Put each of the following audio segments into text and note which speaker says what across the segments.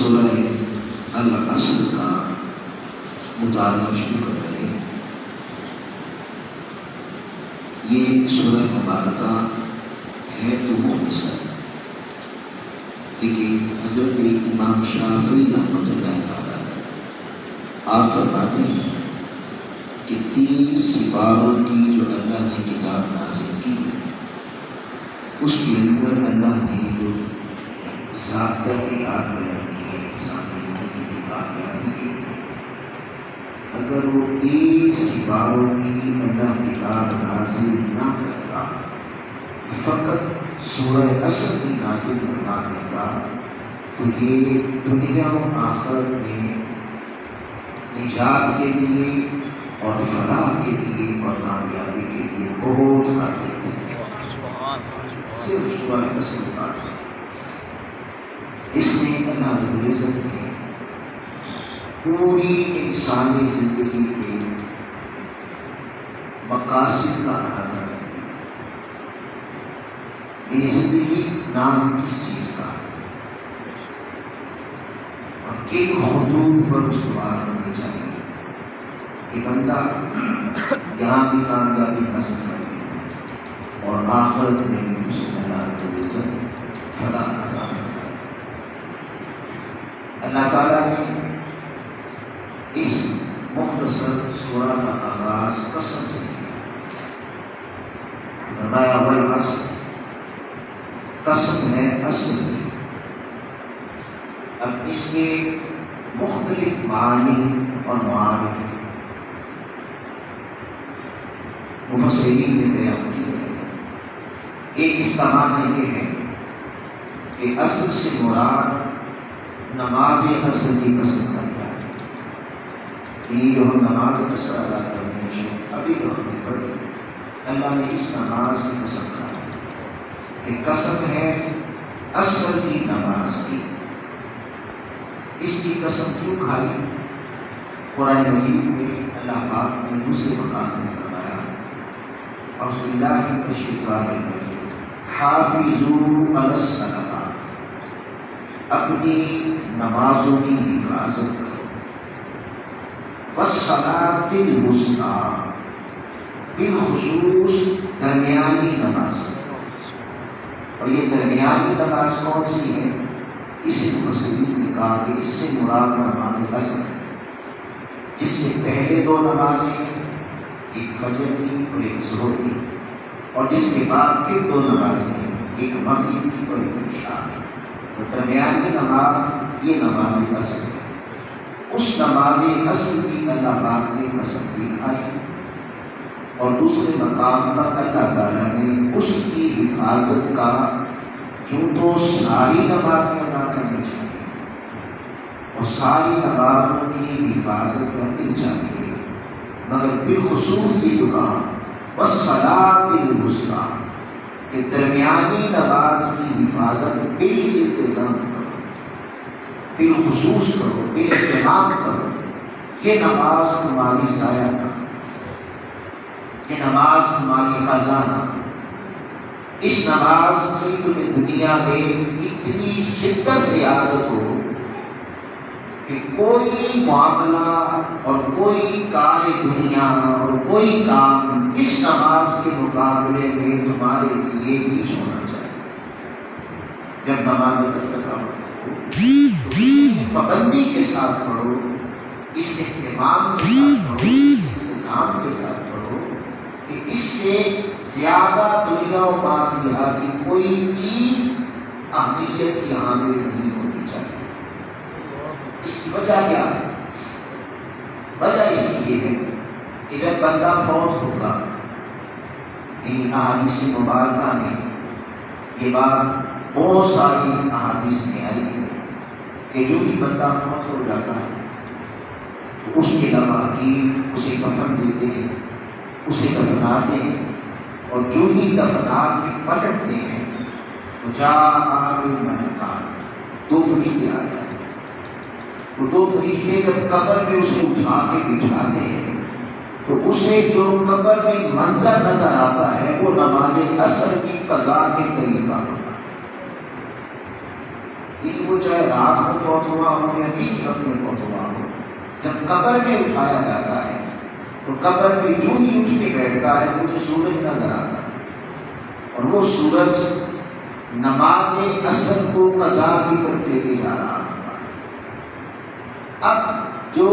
Speaker 1: سورہ العصر کا مطالعہ شروع کر رہے ہیں۔ یہ سورہ مبارکہ ہے تو مختصر، لیکن حضرت امام شافعی رحمۃ اللہ تعالیٰ آپ فرماتے ہیں کہ 3 سپاروں کی جو اللہ نے کتاب نازل کی ہے، اس کے اندر اللہ نے جو ضابطہ کی یاد بیان کی ہے، انسان کی زندگی کی کامیابی کے لیے، اگر وہ 3 سپاروں کی اللہ کتاب نازل نہ کرتا، فقط سورہ عصر کی نازل فرما دیتا، تو یہ دنیا و آخرت میں نجات کے لیے اور فلاح کے لیے اور کامیابی کے لیے بہت کافی ہے۔ صرف سورہ عصر کا اس میں اللہ رب العزت نے پوری انسانی زندگی کے مقاصد کا احاطہ کر دیا۔ یہ زندگی نام کس چیز کا ہے اور کن حدود پر استوار ہونی چاہیے کہ بندہ یہاں بھی کامیابی حاصل کر لے اور آخرت میں بھی اسے اللہ رب العزت فلاح عطا فرمائے۔ اللہ تعالیٰ نے اس مختصر سورہ کا آغاز قسم سے کیا، فرمایا والعصر، قسم ہے عصر کی۔ اب اس کے مختلف معانی اور معارف مفسرین نے بیان کیے ہیں۔ ایک استعمال یہ ہے کہ عصر سے مراد نماز عصر کی قسم کر جائے۔ یہ جو ہم نماز عصر ادا کرتے ہیں، ابھی جو ہم نے پڑھی، اللہ نے اس نماز کی قسم کھائی کہ قسم ہے عصر کی نماز کی۔ اس کی قسم کیوں کھائی؟ قرآن مجید میں اللہ پاک نے دوسرے مقام میں فرمایا اعوذ باللہ من الشیطان الرجیم حافظوا علی الصلوات، اپنی نمازوں کی حفاظت کرو، والصلاۃ الوسطیٰ، بالخصوص درمیانی نماز۔ اور یہ درمیانی نماز کون سی ہے؟ اسے مفسرین نے کہا کہ اس سے مراد نماز عصر ہے، جس سے پہلے 2 نمازیں ہیں، ایک فجر کی اور ایک ظہر کی، اور جس کے بعد پھر 2 نمازیں ہیں، ایک مغرب کی اور ایک عشاء کی۔ تو درمیانی نماز یہ نماز عصر ہے۔ اس نماز عصر کی اللہ پاک نے قسم بھی کھائی، اور دوسرے مقام پر اللہ تعالیٰ نے اس کی حفاظت کا، جو تو ساری نمازیں ادا کرنی چاہیے اور ساری نمازوں کی حفاظت کرنی چاہیے، مگر بالخصوص یہ کہا والصلاۃ الوسطیٰ، کہ درمیانی نماز کی حفاظت بالالتزام کرو، بالخصوص کرو، بالاہتمام کرو۔ یہ نماز تمہاری ضائع نہ ہو، یہ نماز تمہاری قضا نہ ہو۔ اس نماز کی تمہیں دنیا میں اتنی شدت سے عادت ہو کہ کوئی معاملہ اور کوئی کار دنیا اور کوئی کام اس نماز کے مقابلے میں تمہارے لیے نیچ ہونا چاہیے۔ جب نماز عصر کا وقت ہو تو پابندی کے ساتھ پڑھو، اس اہتمام کے ساتھ پڑھو، انتظام کے ساتھ پڑھو کہ اس سے زیادہ دنیا و مافیہ کی کوئی چیز اہمیت کی حامل نہیں ہونی چاہیے۔ اس کی وجہ کیا ہے؟ وجہ اس لیے ہے کہ جب بندہ فوت ہوگا، ان احادیث مبارکہ میں یہ بات بہت ساری احادیث میں آئی ہے کہ جو بھی بندہ فوت ہو جاتا ہے تو اس کے لواحقین اسے کفن دیتے ہیں، اسے دفناتے ہیں، اور جو ہی دفنات کے پلٹتے ہیں تو جاء الملکان، 2 فرشتے آ جاتے ہیں۔ وہ 2 فرشتے جب قبر میں اسے اٹھا کے بٹھاتے ہیں تو اسے جو قبر میں منظر نظر آتا ہے وہ نماز عصر کی قضا کے قریب کا ہوتا ہے۔ لیکن وہ چاہے رات کو فوت ہوا ہو یا کسی وقت میں فوت ہوا ہو، جب قبر میں اٹھایا جاتا ہے تو قبر میں جو ہی اٹھ کے بیٹھتا ہے مجھے سورج نظر آتا ہے، اور وہ سورج نماز عصر کو قضا کی طرف لے کے جا رہا ہوتا ہے۔ اب جو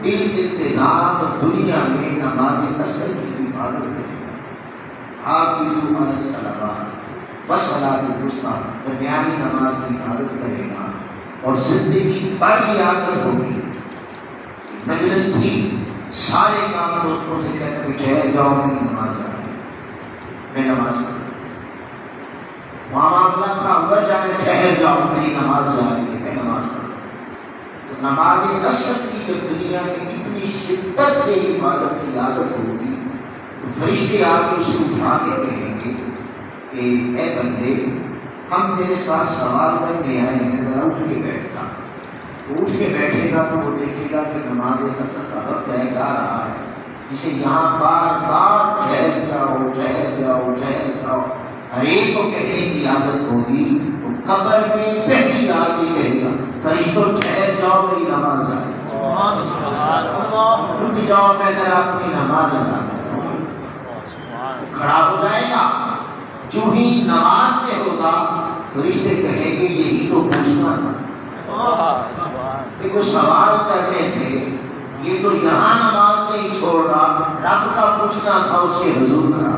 Speaker 1: بالالتزام دنیا میں نماز عصر کی عبادت کرے گا، حافظوا علی الصلوات والصلاۃ الوسطیٰ، درمیانی نماز کی عبادت کرے گا، اور زندگی پر یہ عادت ہوگی، مجلس تھی، سارے کام دوستوں سے کہتے ہیں ٹھہر جاؤ میری نماز جا رہی ہے، میں نماز پڑھوں، وہاں معاملہ تھا اندر جانے ٹھہر جاؤ میری نماز جا رہی ہے، میں نماز پڑھوں۔ تو نماز عصر کی جب دنیا میں اتنی شدت سے عبادت کی عادت ہوگی تو فرشتے آ کے اسے اٹھا کے کہیں گے کہ اے بندے، ہم تیرے ساتھ سوال کرنے آئے ہیں، ذرا اٹھ کے بیٹھتا۔ وہ اٹھ کے بیٹھے گا تو وہ دیکھے گا کہ نماز عصر کا وقت ہے جا رہا ہے، جسے یہاں بار بار ٹھہر جاؤ ٹھہر جاؤ ٹھہر جاؤ ہر ایک کو کہنے کی عادت ہوگی، تو قبر میں پہلی رات ہی کہے گا فرشتوں ٹھہر جاؤ میری نماز جائے، رک جاؤ میں ذرا اپنی نماز ادا کروں۔ کھڑا ہو جائے گا، جو ہی نماز میں ہوگا فرشتے کہیں گے یہی تو پوچھنا تھا، یہ کوئی سوال کرنے تھے، یہ تو یہاں نماز نہیں چھوڑ رہا، رب کا پوچھنا تھا اس کے حضور کرا،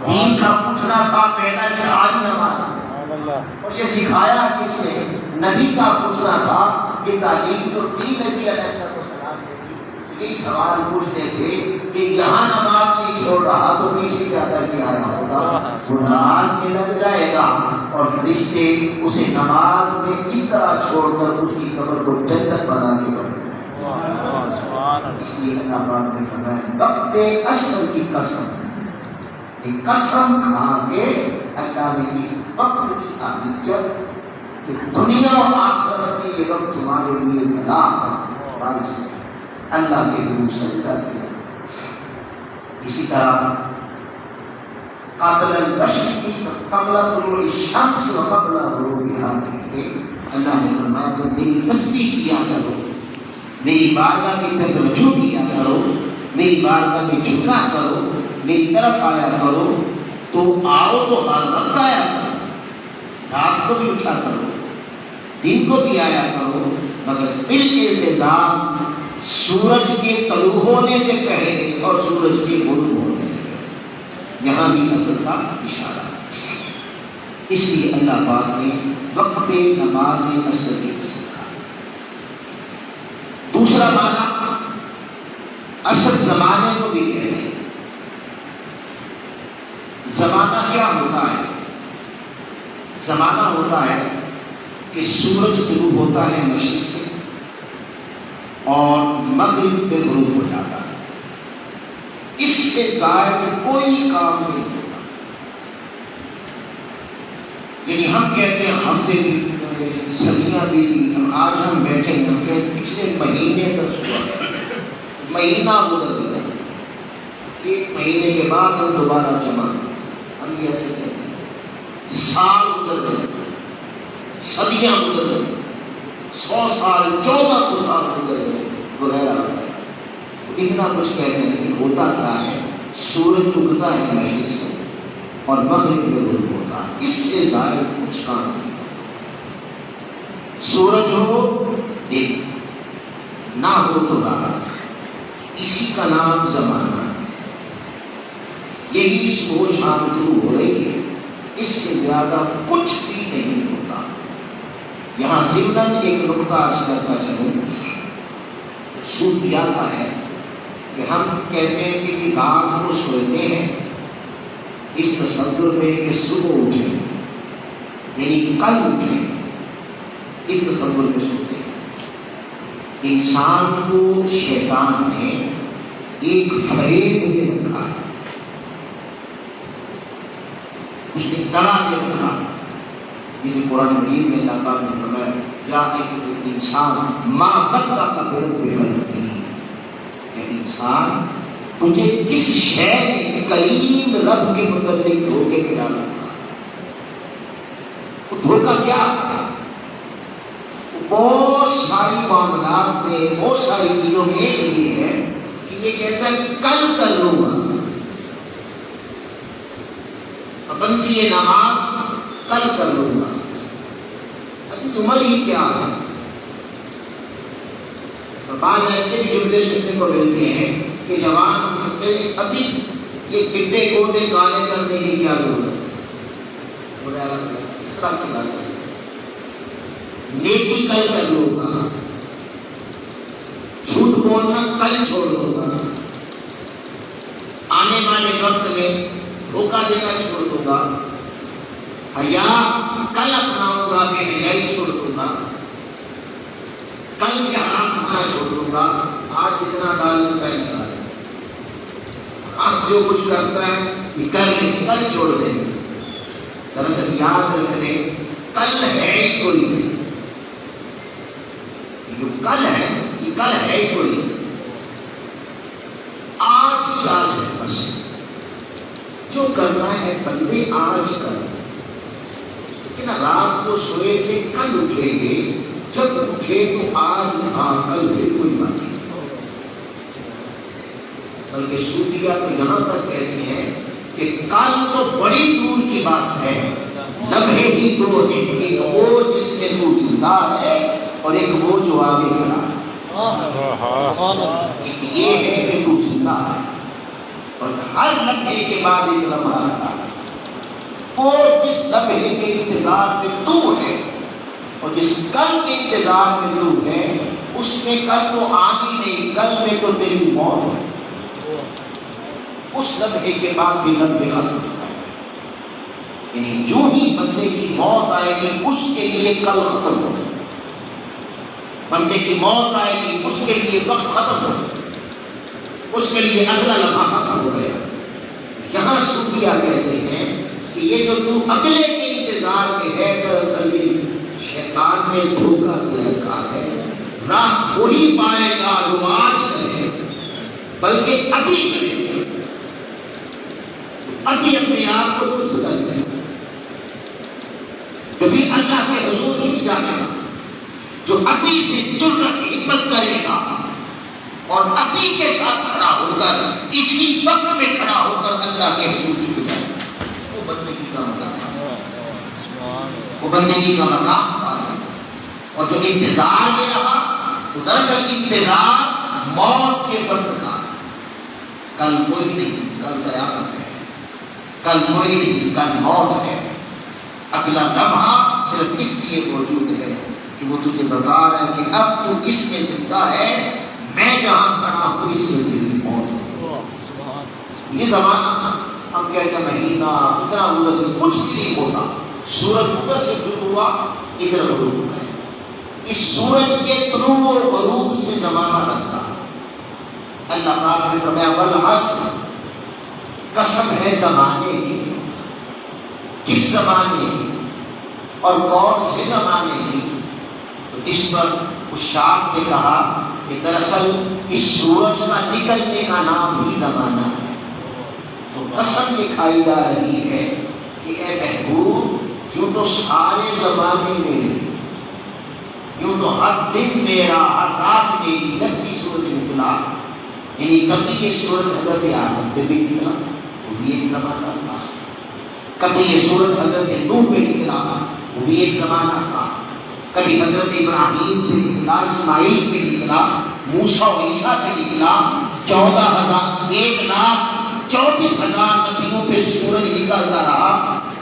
Speaker 1: دین کا پوچھنا تھا پہلا جہاد نماز، اور یہ سکھایا کس نے؟ نبی کا پوچھنا تھا، یہ تعلیم تو تھی نبی علیہ السلام نے دی، یہی سوال پوچھنے تھے کہ یہاں نماز نہیں چھوڑ رہا تو پیچھے کیا کر کے آیا ہوگا، وہ نماز میں لگ جائے گا، اور فرشتے اسے نماز میں اس طرح چھوڑ کر اس کی قبر کو جنت بنا کے کر دیں۔ اس لیے اللہ پاک نے فرمایا وقت عصر کی قسم، یہ قسم کھا کے اللہ نے اس وقت کی اہمیت کہ دنیا و آخرت میں یہ وقت تمہارے لیے فلاح ہے، اللہ کے حضور سجدہ کیا۔ اسی طرح قبل المشرق قبل طلوع الشمس و قبل غروبها کے اللہ نے فرمایا کہ میری تسبیح کیا کرو، میری بارگاہ کی طرف رجوع کیا کرو، میری بارگاہ میں جھکا کرو، میری طرف آیا کرو، تو آؤ تو ہر وقت آیا کرو، رات کو بھی اٹھا کرو، دن کو بھی آیا کرو، مگر بالالتزام سورج کے طلوع ہونے سے پہلے اور سورج کے غروب ہونے سے پہلے، یہاں بھی اصل کا اشارہ۔ اس لیے اللہ پاک نے وقت نماز عصر کی قسم کھائی۔ دوسرا معنی عصر زمانے کو بھی کہتے ہیں۔ زمانہ کیا ہوتا ہے؟ زمانہ ہوتا ہے کہ سورج غروب ہوتا ہے مشرق سے اور مغرب پہ غروب ہو جاتا ہے، اس سے زائد کوئی کام نہیں ہوتا۔ یعنی ہم کہتے ہیں ہفتے بیت گئے، صدیاں بیتی، آج ہم بیٹھے ہیں کہ پچھلے مہینے تک صبح مہینہ گزر گیا، ایک مہینے کے بعد ہم دوبارہ جمع، ہم یہ ایسے کہتے ہیں سال گزر گئے، صدیاں گزر گئے، 100 سال 1400 سال گزر گئے وغیرہ۔ اتنا کچھ کہتے ہیں، لیکن ہوتا کیا ہے؟ سورج اگتا ہے مشرق سے اور مغرب میں غروب ہوتا ہے، اس سے زائد کچھ کام نہیں ہوتا۔ سورج ہو دن، نہ ہو تو رات، اسی کا نام زمانہ ہے۔ یہی صبح شام شروع ہو رہی ہے، اس سے زیادہ کچھ بھی نہیں ہوتا۔ یہاں ضمن ایک نقطہ عرض کرتا چلوں، صوفیہ کا ہے کہ ہم کہتے ہیں کہ یہ رات کو سوتے ہیں اس تصور میں کہ صبح اٹھیں، یعنی کل اٹھیں، اس تصور میں سوتے ہیں۔ انسان کو شیطان نے ایک فریب دے رکھا ہے، اس نے دڑا کے رکھا، جسے قرآن مجید میں اللہ پاک نے فرمایا یا ایک انسان ما غرک بالغیب، اے انسان تجھے کس شے نے کریم رب کے متعلق دھوکے میں ڈالا تھا؟ وہ دھوکہ کیا؟ بہت ساری معاملات میں، بہت ساری چیزوں میں یہ ہے کہ یہ کہتا ہے کل کر لوں گا، پابندی نماز کل کر لوں گا۔ ابھی عمر ہی کیا ہے؟ بعض ایسے بھی جملے سننے کو ملتے ہیں کہ جوان کہتے ہیں ابھی یہ گڈے گوڈے کالے کرنے کی کیا ضرورت ہے، اس طرح کی بات کرتے ہیں۔ نیکی کل کر لوں گا، جھوٹ بولنا کل چھوڑ دوں گا، آنے والے وقت میں دھوکہ دینا چھوڑ دوں گا، حیا کل اپناؤں گا، بے حیائی چھوڑ دوں گا، کل سے حرام کھانا چھوڑ دوں گا۔ آج جتنا ظالم کا انکار ہے، آپ جو کچھ کرتا ہے یہ کر لیں، کل چھوڑ دیں گے۔ دراصل یاد رکھ لیں کل ہے ہی کوئی نہیں، یہ جو کل ہے یہ کل ہے ہی کوئی نہیں، آج ہی آج ہے۔ بس جو کرنا ہے بندے آج کر، لیکن رات کو سوئے تھے کل اٹھیں گے، جب اٹھے تو آج تھا، کل پھر کوئی باقی تھا۔ بلکہ صوفیہ تو یہاں تک کہتے ہیں کہ کل تو بڑی دور کی بات ہے، لمحے ہی دو ہیں، ایک وہ جس میں تو زندہ ہے اور ایک وہ جو آگے کھڑا ہے۔ ایک یہ ہے کہ تو زندہ ہے اور ہر لمحے کے بعد ایک لمحہ آتا ہے، وہ جس لمحے کے انتظار میں تو ہے اور جس کل کے انتظار میں تو ہے، اس میں کل تو آنی نہیں، کل میں تو تیری موت ہے۔ اس لمحے کے بعد بھی لمحے ختم ہو جائے، یعنی جو ہی بندے کی موت آئے گی اس کے لیے کل ختم ہو گئی، بندے کی موت آئے گی اس کے لیے وقت ختم ہو گیا، اس کے لیے اگلا لمحہ ختم ہو گیا۔ یہاں صوفیہ کہتے ہیں کہ یہ جو تو اگلے کے انتظار میں ہے، دراصل شیطان نے دھوکہ دے رکھا ہے، راہ وہی پائے گا جو آج کرے، بلکہ ابھی کرے، ابھی اپنے آپ کو درست کر لے، جو بھی اللہ کے حضور میں جائے گا، جو ابھی سے جرأت ہمت کرے گا اور ابھی کے ساتھ کھڑا ہو کر، اسی وقت میں کھڑا ہو کر اللہ کے حضور جھک جائے گا، وہ بندگی کا مقام، وہ بندگی کا مقام پائے گا۔ اور جو انتظار میں رہا تو دراصل انتظار موت کے وقت کا، کل کوئی نہیں، کل قیامت ہے، کل کوئی نہیں، کل موت ہے۔ اگلا لمحہ صرف اس لیے موجود ہے کہ وہ تجھے بتا رہا ہے کہ اب تو کس میں زندہ ہے، میں جہاں کھڑا ہوں اس میں تیری موت ہے۔ یہ زمانہ ہم کہتے ہیں مہینہ اتنا ادھر کچھ بھی نہیں ہوتا، سورج ادھر سے شروع ہوا ادھر غروب ہے، اس سورج کے طلوع اور غروب سے زمانہ لگتا۔ اللہ پاک نے فرمایا والعصر، قسم ہے زمانے کی، کس زمانے کی اور کون سے زمانے کی؟ تو اس پر اس شاعر نے کہا کہ دراصل اس سورج کا نکلنے کا نام ہی زمانہ ہے۔ تو قسم یہ کھائی جا رہی ہے کہ اے محبوب، یوں تو سارے زمانے میرے، یوں تو ہر دن میرا، ہر رات میری، جب بھی سورج نکلا، یعنی کبھی یہ سورج حضرت آدم پہ بھی نکلا، وہ بھی ایک زمانہ تھا، کبھی یہ سورج حضرت نوح پہ نکلا، وہ بھی ایک زمانہ تھا، کبھی حضرت ابراہیم پہ نکلا، اسماعیل پہ نکلا، موسیٰ و عیسیٰ پہ نکلا، 1,24,000 نبیوں پہ سورج نکلتا رہا۔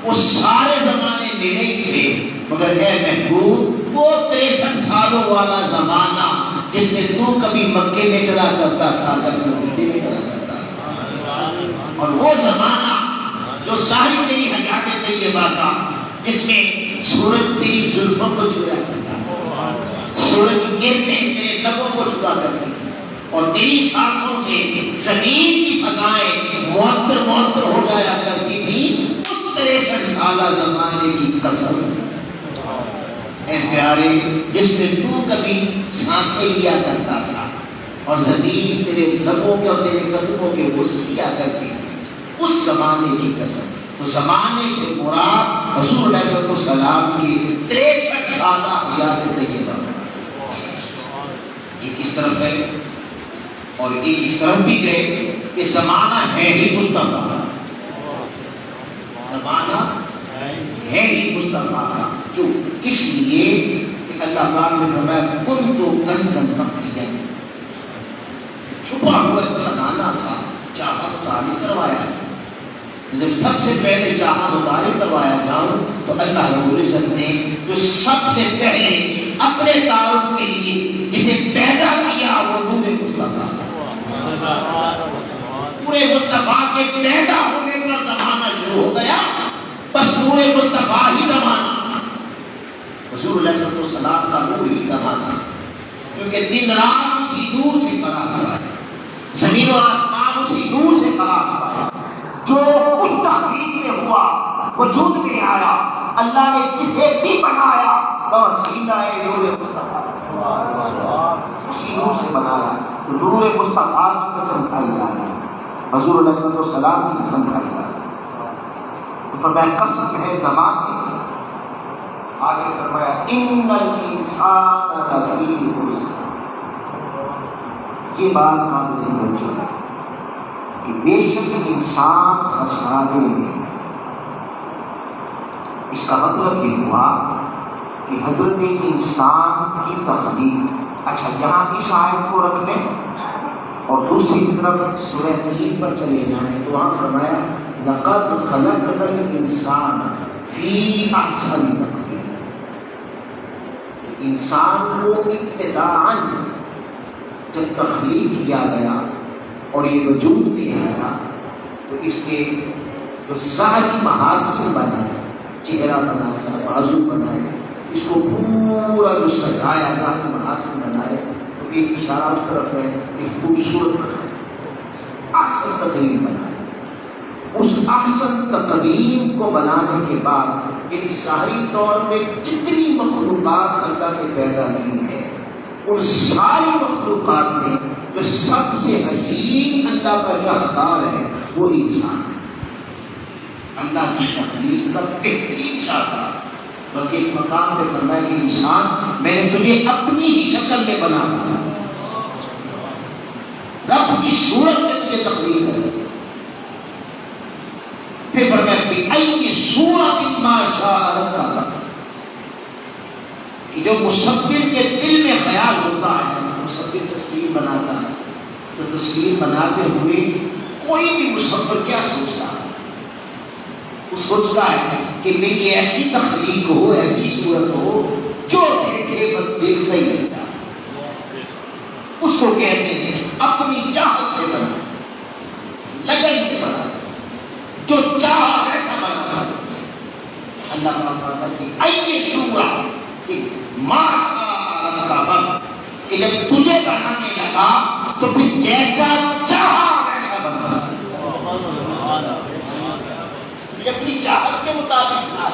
Speaker 1: وہ سارے زمانے میرے ہی تھے، مگر اے محبوب وہ 63 سالوں والا زمانہ جس میں تو کبھی مکے میں چلا کرتا تھا، کبھی مدینے میں چلا کرتا تھا، اور وہ زمانہ جو ساری تیری حیات طیبہ کا، جس میں سورج تیری زلفوں کو چھویا کرتا تھا، سورج کی کرنیں تیرے لبوں کو چھوا کرتی تھی، اور تیری سانسوں سے زمین کی فضائیں معطر ہو جایا کرتی تھی۔ اس 63 سالہ زمانے کی قسم اے پیارے، جس میں تو کبھی سانسیں لیا کرتا تھا اور زمین تیرے لبوں کے اور تیرے قدموں کے غسل کیا کرتی تھی، اس زمانے کی قسم۔ تو زمانے سے مراد حضور علیہ السلام کی 63 سالہ حیات طیبہ طرف گئے اور ایک اس طرف بھی گئے کہ زمانہ ہے ہی مصطفیٰ کا، زمانہ ہے ہی مصطفیٰ کا. کیوں؟ اس لیے کہ اللہ پاک نے فرمایا کنت کنزا مخفیا، چھپا ہوا خزانہ تھا، چاہا متعارف کروایا. جب سب سے پہلے چاہا متعارف کروایا جاؤں تو اللہ رب العزت نے جو سب سے پہلے اپنے تعارف کے لیے جسے پیدا کیا وہ نور مصطفیٰ تھا. پورے مصطفیٰ کے پیدا ہونے پر زمانہ شروع ہو گیا، بس نور مصطفیٰ ہی زمانہ، حضور علیہ السلام کا نور ہی زمانہ، کیونکہ دن رات اسی نور سے بنا ہوا ہے، زمین و آسمان اسی نور سے بنا ہوا ہے. جو کچھ تخلیق میں ہوا وجود میں آیا، اللہ نے جسے بھی بنایا وسیلہ نور مصطفیٰ، اسی نور سے بنایا. نور مصطفیٰ کی قسم کھائی جا رہی ہے، حضور علیہ السلام کی قسم کھائی جا رہی ہے. تو فرمایا قسم ہے زمانے کی. آگے فرمایا ان الانسان لفی خسر. یہ بات قابل توجہ ہے کہ بے شک انسان خسارے میں. اس کا مطلب یہ ہوا کہ حضرت انسان کی تخلیق. اچھا یہاں اس آیت کو رکھ لیں اور دوسری طرف سورہ 3 پر چلے جائیں تو وہاں فرمایا لقد خلقنا الانسان فی احسن تقویم. انسان کو ابتداءً جب تخلیق کیا گیا اور یہ وجود میں آیا تو اس کے جو ظاہری محاسن بنائے، چہرہ بنایا، بازو بنائے، اس کو پورا جو سجایا ظاہری محاسن بنائے تو ایک اشارہ اس طرف ہے کہ خوبصورت بنائے، احسن تقویم بنائے. اس احسن تقویم کو بنانے کے بعد یعنی ظاہری طور پہ جتنی مخلوقات اللہ نے پیدا کی ہے ان ساری مخلوقات میں جو سب سے حسین اللہ کا شاہکار ہے وہ انسان ہے. اللہ کی تخلیق کا بہترین شاہکار. بلکہ ایک مقام پہ فرمایا کہ انسان میں نے تجھے اپنی ہی شکل میں بنایا، رب کی صورت میں تجھے تخلیق ہے. پھر فرمایا بِأَيِّ صُورَةٍ مَا شَاءَ رَكَّبَكَ. کہ جو مصور کے دل میں خیال ہوتا ہے، مصور تصویر بناتا ہے تو تصویر بناتے ہوئے کوئی بھی مصور کیا سوچتا ہے؟ وہ سوچتا ہے کہ میری ایسی تخلیق ہو، ایسی صورت ہو جو دیکھے بس دیکھتا ہی رہتا ہے. اس کو کہتے ہیں اپنی چاہت سے بنا، لگن سے بنا، جو چاہا ایسا بنا. اللہ تعالیٰ کی ائی صورت کہ جب تجھے بنانے لگا تو پھر جیسا چاہا ویسا بنا، اپنی چاہت کے مطابق تھا.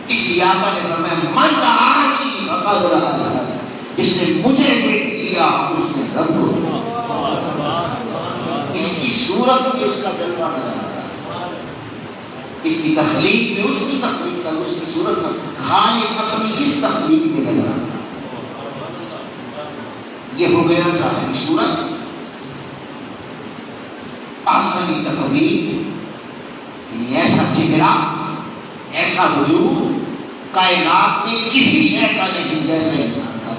Speaker 1: اس لیے آقا نے فرمایا من رآنی فقد رآ، جس نے مجھے دیکھ لیا اس نے رب کو دیکھا. اس کی صورت میں اس کا جلوہ نظر آتا، اس کی تخلیق میں اس کی تخلیق کا، اس کی صورت میں خالق اپنی اس تخلیق میں نظر آتا. یہ ہو گیا ظاہری صورت. احسن تقویم یعنی ایسا چہرہ، ایسا وجود کائنات میں کسی شے کا نہیں جیسا انسان کا.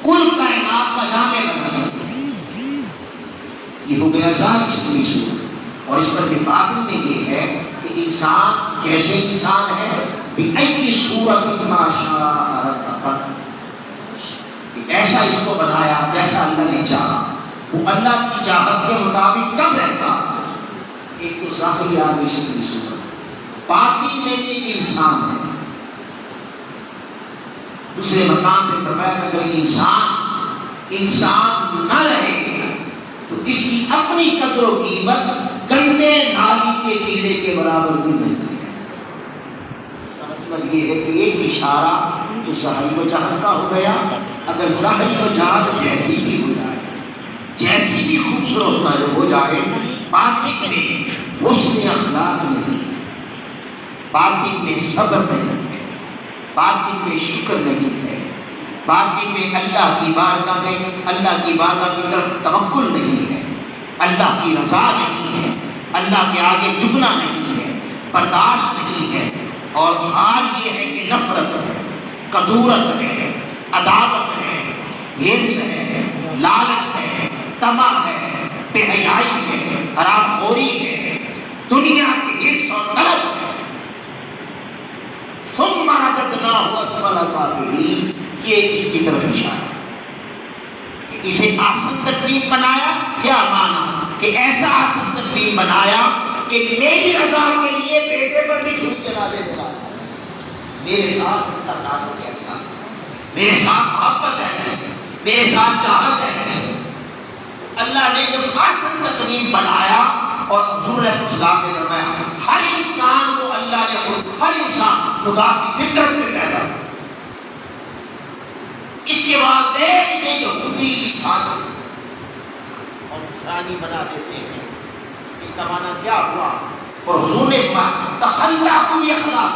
Speaker 1: کل کائنات کا جامع بنا دیا. یہ ہو گیا ظاہری صورت. اور اس پر بھی باطن میں یہ ہے کہ انسان کیسے انسان ہے، بِأَيِّ صُورَةٍ مَا شَاءَ رَكَّبَكَ. ایسا اس کو بنایا جیسا اللہ نے چاہا. وہ اللہ کی چاہت کے مطابق کب رہتا. ایک تو ظاہری آدمی شکلی صورت، باطن میں ایک انسان ہے. دوسرے مقام پہ فرمایا کہ اگر انسان نہ رہے تو اس کی اپنی قدر و قیمت گندے نالی کے کیڑے کے برابر بھی نہیں ہے. اس کا مطلب یہ ہے کہ ایک اشارہ جو ظاہری وجاہت کا ہو گیا، اگر ظاہری وجاہت جیسی بھی ہو جائے، جیسی بھی خوبصورت ہو جائے، باطن میں حسن اخلاق نہیں ہے، باطن میں صبر نہیں ہے، باطن میں شکر نہیں ہے، باقی میں اللہ کی بارگاہ میں اللہ کی بارگاہ کی طرف توکل نہیں ہے، اللہ کی رضا نہیں ہے، اللہ کے آگے جھکنا نہیں ہے، برداشت نہیں ہے، اور حال یہ ہے کہ نفرت ہے، کدورت ہے، عداوت ہے، ہرس ہے، لالچ ہے، طمع ہے، بے حیائی ہے، حرام خوری ہے، دنیا کی ہرس اور طلب ہے۔ ثم رددناہ اسفل سافلین، یہ اس کی طرف اشارہ ہے۔ اسے آسن تقریب بنایا، کیا مانا کہ ایسا آسن تقریب بنایا کہ میری رضا کے لیے بیٹے پر بھی چھری چلا دے گا، میرے ساتھ اس کا تعلق ایسا، میرے ساتھ محبت ایسی، میرے ساتھ چاہت ایسی۔ اللہ نے جب آسن تقریب بنایا اور حضور علیہ السلام نے فرمایا ہر انسان کو اللہ نے ہر انسان خدا کی فطرت میں پیدا کیا۔ اس کے بعد دیکھتے یہودی عیسائی اور انسانی بنا دیتے ہیں، اس کا معنی کیا ہوا؟ اور حضور نے فرمایا تخلقوا باخلاق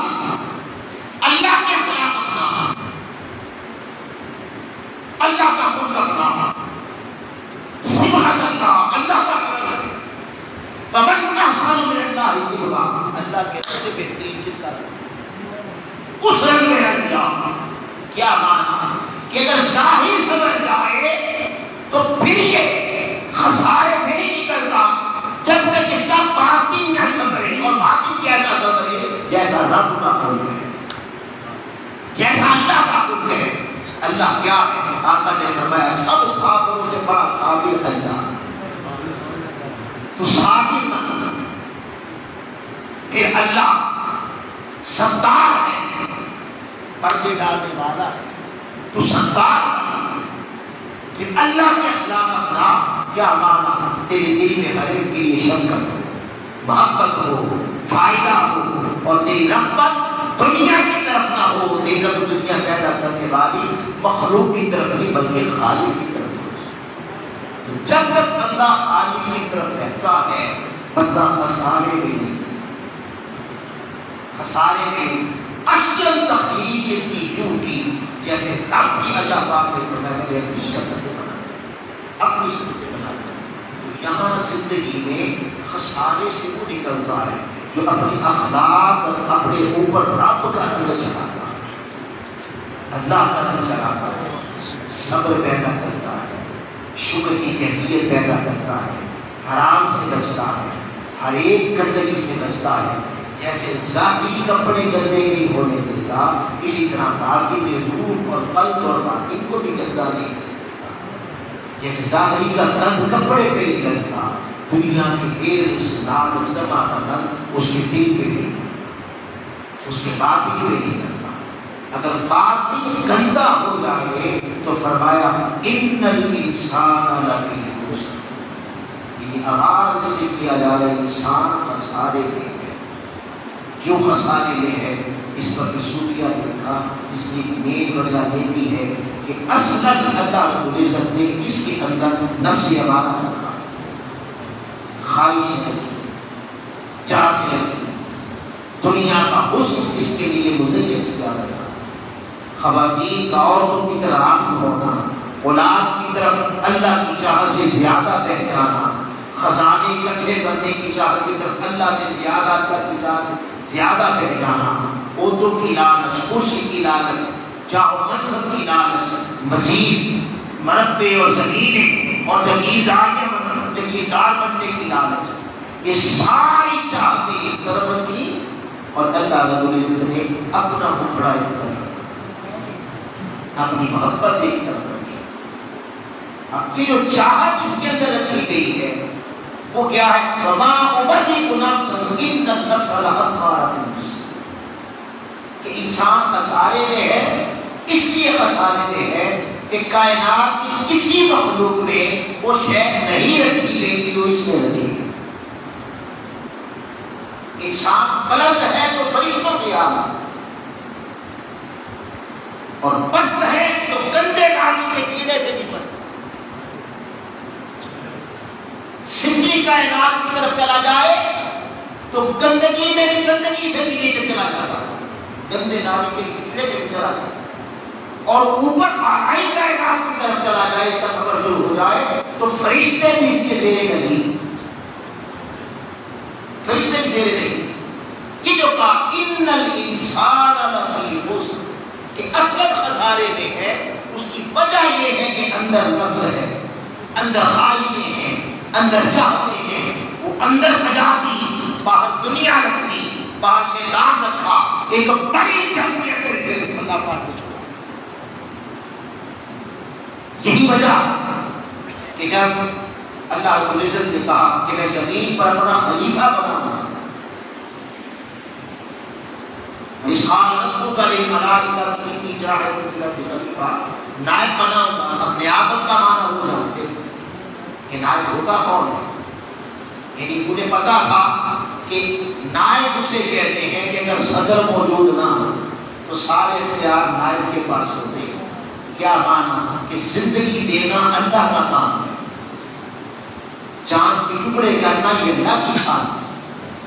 Speaker 1: اللہ کے اخلاق اپنا، اللہ کا خلق اپنا، سبحان اللہ، اللہ کا خلق، ومن احسن من اللہ صبغا، اللہ کے سے بہترین کس کا اس رنگ میں رنگ جا۔ کیا مانا کہ اگر شاہی سمجھ جائے تو پھر یہ خسارے سے نہیں نکلتا جب تک اس کا باطن نہ سمجھے، اور باطن کیسا سمجھے؟ جیسا رب کا خلق ہے، جیسا اللہ کا خلق ہے۔ اللہ کیا ہے؟ آقا نے فرمایا سب صابروں سے بڑا صابر اللہ، تو صابر بننا۔ پھر اللہ ستار ہے، پردے ڈالنے والا ہے، تو ستار بننا۔ پھر اللہ کے اخلاق اپنا، کیا مانا؟ تیرے دل میں ہر ایک کے لیے شفقت ہو، محبت ہو، فائدہ ہو، اور تیری رغبت دنیا کی طرف نہ ہو، تیری رب دنیا پیدا کرنے والی مخلوق کی طرف نہیں بلکہ خالق کی طرف ہو۔ جب تک بندہ خالق کی طرف رہتا ہے بندہ خسارے میں نہیں، خسارے میں اصل تخلیق اس کی یوں کی جیسے رب کی اللہ پاک نے فرمایا کہ اپنی شکل سے بنا، اپنی شکل سے بنا۔ تو یہاں زندگی میں خسارے سے وہ نکلتا ہے جو اپنی اخلاق اور اپنے اوپر رب کا رنگ چڑھاتا ہے، اللہ کا رنگ چڑھاتا ہے، صبر پیدا کرتا ہے، شکر کی کیفیت پیدا کرتا ہے، حرام سے بچتا ہے، ہر ایک گندگی سے بچتا ہے۔ جیسے ظاہری کپڑے گندے نہیں ہونے دیتا، اسی طرح باطن میں روح اور قلب اور باطن کو بھی گندا نہیں کرتا۔ جیسے ظاہری کا گند کپڑے پہ نہیں لگتا، دنیا کے لال مجتمع کا گند اس کے دل پہ نہیں لگتا، اس کے باطن پہ نہیں لگتا۔ اگر باطن گندا ہو جائے تو فرمایا ان الانسان لفی خسر، یہ آواز سے کیا جا رہا انسان خسارے میں ہے۔ کیوں خسارے میں ہے؟ اس پر صوفیہ نے لکھا، اس کی مین وجہ دیتی ہے کہ اصلاً اللہ رب العزت نے اس کے اندر نفس امارہ رکھا، خواہش رکھی، چاہت رکھی، دنیا کا حسن اس کے لیے مزین کیا گیا، خواتین کا عورتوں کی طرح عاقل ہونا، اولاد کی طرف اللہ کی چاہت سے زیادہ بہ جانا، خزانے اکٹھے کرنے کی چاہت کی طرف اللہ سے زیادہ اللہ کی چاہت زیادہ بہ جانا، عہدوں کی لالچ، کرسی کی لالچ، جاہ و منصب کی لالچ، مزید مرتبے اور زمینیں اور جگیردار بننے کی لالچ، یہ ساری چاہتیں ایک طرف رکھی اور اللہ رب العزت نے اپنا ٹکڑا ایک طرف رکھا، اپنی محبت ایک طرف رکھی۔ اب کی جو چاہت اس کے اندر رکھی گئی ہے وہ کیا ہے؟ وما ابرئ نفسی ان النفس لامارۃ بالسوء، کہ انسان خسارے میں ہے، اس لیے خسارے میں ہے کہ کائنات کی کسی مخلوق میں وہ شے نہیں رکھی گئی جو اس میں رکھی ہے۔ انسان بلند ہے تو فرشتوں سے اعلیٰ، اور پست ہے تو گندے نالی کے کیڑے سے بھی پست۔ سفلی کائنات کی طرف چلا جائے تو گندگی میں بھی گندگی سے بھی نیچے چلا جاتا، گندے نالی کے کیڑے سے بھی چلا جاتا، اور اوپر آئی کائنات کی طرف چلا جائے، اس کا سفر شروع ہو جائے، تو فرشتے بھی اس کے زیر نہیں، فرشتے بھی زیر نہیں۔ یہ جو کہا ان الانسان لفی خسر کہ اصل خسارے میں ہے، اس کی وجہ یہ ہے کہ اندر نفس ہے، اندر خواہشیں ہیں، اندر چاہتے ہیں، وہ اندر سجاتی، باہر دنیا رکھتی، باہر شیطان رکھا، ایک بڑی جنگ میں کر کے اللہ پاک کو چھوڑا۔ یہی وجہ کہ جب اللہ رب العزت نے کہا کہ میں زمین پر اپنا خلیفہ بناؤں گا، نائب بناؤں گا، اپنے آبد کا معنی وہ جانتے تھے کہ نائب ہوتا کون ہے، یعنی مجھے پتا تھا کہ نائب اسے کہتے ہیں کہ اگر صدر موجود نہ ہو تو سارے اختیار نائب کے پاس ہوتے ہیں۔ کیا مانا کہ زندگی دینا اللہ کا کام ہے، چاند کے ٹکڑے کرنا یہ اللہ کی شان ہے،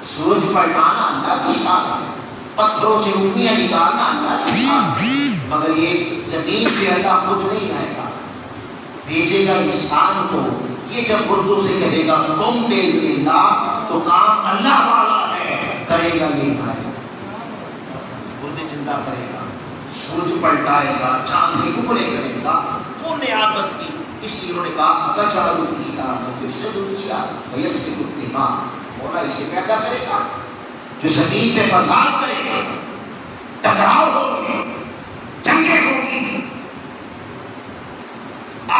Speaker 1: سورج پلٹانا اللہ کی شان ہے، پتھروں سے اٹھیاں نکالنا اللہ کی شان ہے، مگر یہ زمین پہ اللہ خود نہیں آئے گا، بھیجے گا انسان کو۔ یہ جب اردو سے کہے گا تم بِإِذْنِ اللہ تو کام اللہ والا ہے، کرے گا یہ بھائی، مردے زندہ کرے گا، سورج پلٹائے گا، چاند کے ٹکڑے کرے گا، وہ نعمت تھی۔ اس لیے انہوں نے کہا اَتَجْعَلُ فِيهَا مَن يُفْسِدُ فِيهَا وَيَسْفِكُ الدِّمَاءَ، مولا اسے پیدا کرے گا جو زمین پہ فساد کرے گا، ٹکراؤ ہوگی، جنگیں ہوگی،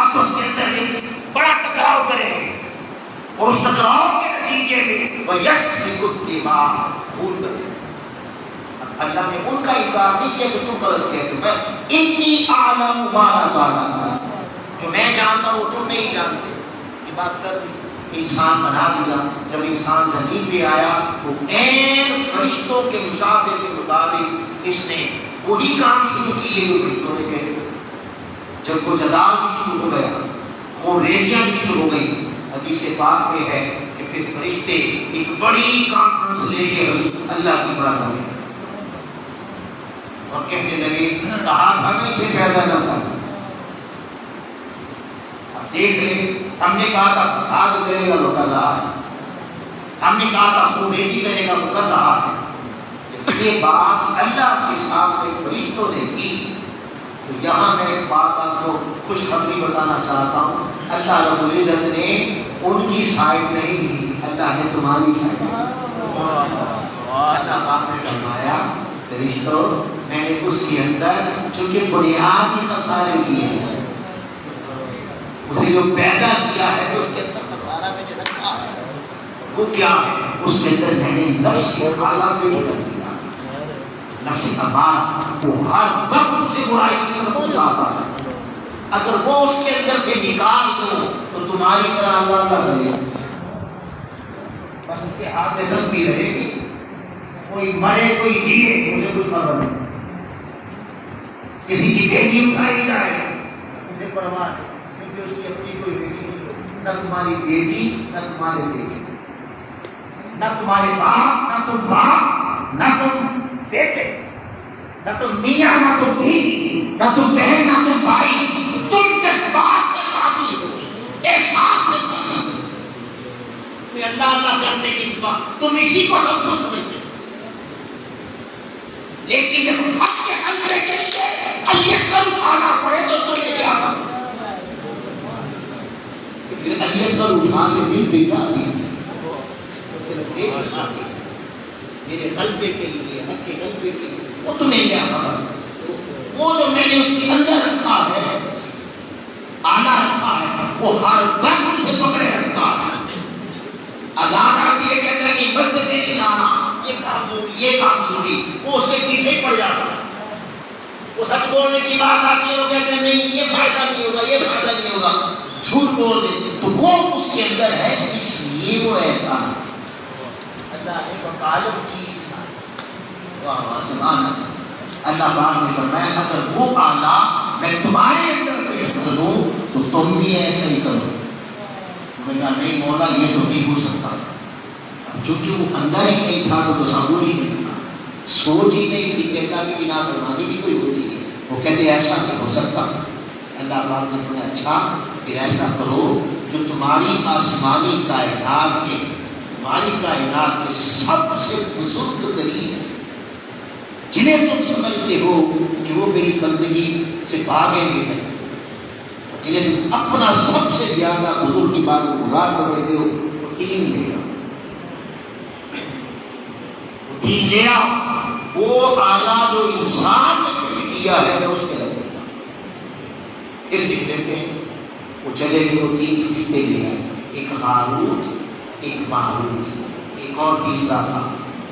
Speaker 1: آپس کے اندر بڑا ٹکراؤ کریں گے، اور اس ٹکراؤ کے نتیجے میں وَيَسْفِكُ الدِّمَاءَ، خون بنے۔ اللہ نے ان کا انکار نہیں کیا کہ تم غلط کہتے ہو، میں اِنِّی أَعْلَمُ مَا لَا تَعْلَمُونَ، جو میں جانتا ہوں تم نہیں جانتے۔ یہ بات کر دی، انسان بنا دیا۔ جب انسان زمین پہ آیا تو عین فرشتوں کے مشاہدے کے مطابق اس نے وہی کام شروع کیے جو فرشتوں نے کہے۔ جب وہ جدال بھی شروع ہو گیا، خون ریزیاں بھی شروع ہو گئی، حدیث پاک میں ہے کہ پھر فرشتے ایک بڑی کانفرنس لے کے اللہ کی بارگاہ میں اور کہنے لگے کہا تھا کہ اسے پیدا نہ تھا، اب دیکھ لیں، ہم نے کہا تھا فساد کرے گا وہ کر رہا ہے، ہم نے کہا تھا خون ریزی کرے گا وہ کر رہا ہے۔ یہ بات اللہ کے سامنے فرشتوں نے کی۔ تو یہاں میں ایک بات آپ کو خوشخبری بتانا چاہتا ہوں، اللہ رب العزت نے ان کی سائڈ نہیں لی، اللہ نے تمہاری سائڈ لی۔ اللہ پاک نے فرمایا فرشتوں میں نے اس کے اندر چونکہ بنیادی خسارے کیے ہیں، اسے جو پیدا کیا ہے تو اس کے اندر خسارہ میں جو رکھا ہے وہ کیا ہے، اس کے اندر میں نے نفس کے اعلیٰ پہ کر دیا، نفس کا بات وہ ہر وقت اسے برائی کی طرف جاتا ہے، اگر وہ اس کے اندر سے نکال دو تو تمہاری طرح اللہ کرے، بس اس کے ہاتھ میں تسبیح رہے گی، کوئی مرے کوئی جیے مجھے کچھ خبر نہیں، کسی کی بیٹی اٹھائی جائے مجھے پرواہ نہیں، کیونکہ اس کی اپنی کوئی بیٹی نہیں ہوتی، نہ تمہاری بیٹی نہ تمہارے بیٹے، نہ تمہارے باپ نہ تم باپ نہ تم بیٹے، نہ تم میاں نہ تم بیوی، نہ تم بہن نہ تم بھائی، تم جذبات سے پاکی ہو، احساس سے پاکی ہو، تمہیں اللہ اللہ کرنے کی صبح تم اسی کو سب کو سمجھتے، لیکن جب حق کے حملے کے لیے الیسر اٹھانا پڑے تو تمہیں کیا کرو؟ پھر الیسر اٹھانے دل پہ کیا دیتے میرے غلبے کے لیے، حق کے غلبے کے لیے، وہ تمہیں کیا خبر؟ وہ جو میں نے اس کے اندر رکھا ہے، آلہ رکھا ہے، وہ ہر وقت اسے پکڑے رکھتا ہے۔ آزاد آتی ہے کہتا ہے کہ بس دے لانا، یہ کام ضروری، یہ کام ضروری، وہ اس کے پیچھے ہی پڑ جاتا ہے۔ وہ سچ بولنے کی بات آتی ہے، وہ کہتے ہیں نہیں یہ فائدہ نہیں ہوگا، یہ فائدہ نہیں ہوگا، جھوٹ بول دے، تو وہ اس کے اندر ہے، اس لیے وہ ایسا ہے۔ اللہ نے وکالت کی انسان، واہ واہ سبحان اللہ۔ اللہ پاک نے فرمایا اگر وہ آلہ میں تمہارے اندر فٹ کروں تو تم بھی ایسا ہی کرو۔ میں کہا نہیں مولا یہ تو نہیں ہو سکتا، چونکہ وہ اندر ہی نہیں تھا تو تصور ہی نہیں تھا، سوچ ہی نہیں تھی کہ اللہ کی بنا فرمانی بھی کوئی ہوتی ہے، وہ کہتے ایسا نہیں ہو سکتا. اللہ پاک نے فرمایا اچھا پھر ایسا کرو جو تمہاری آسمانی کائنات کے سب سے بزرگ ترین جنہیں تم سمجھتے ہو کہ وہ میری بندگی سے بھاگیں گے نہیں، جنہیں تم اپنا سب سے زیادہ بزرگ عبادت گزار سمجھتے ہو، وہ تین لے آؤ. تین لے آؤ، وہ اعلیٰ جو انسان نے فٹ کیا ہے میں اس پہ لگ دیتا ہوں. پھر لکھ دیتے ہیں وہ چلے گئے، وہ تین فرشتے لے آئے، ایک ہاروت، ایک ماروت، ایک اور تیسرا تھا.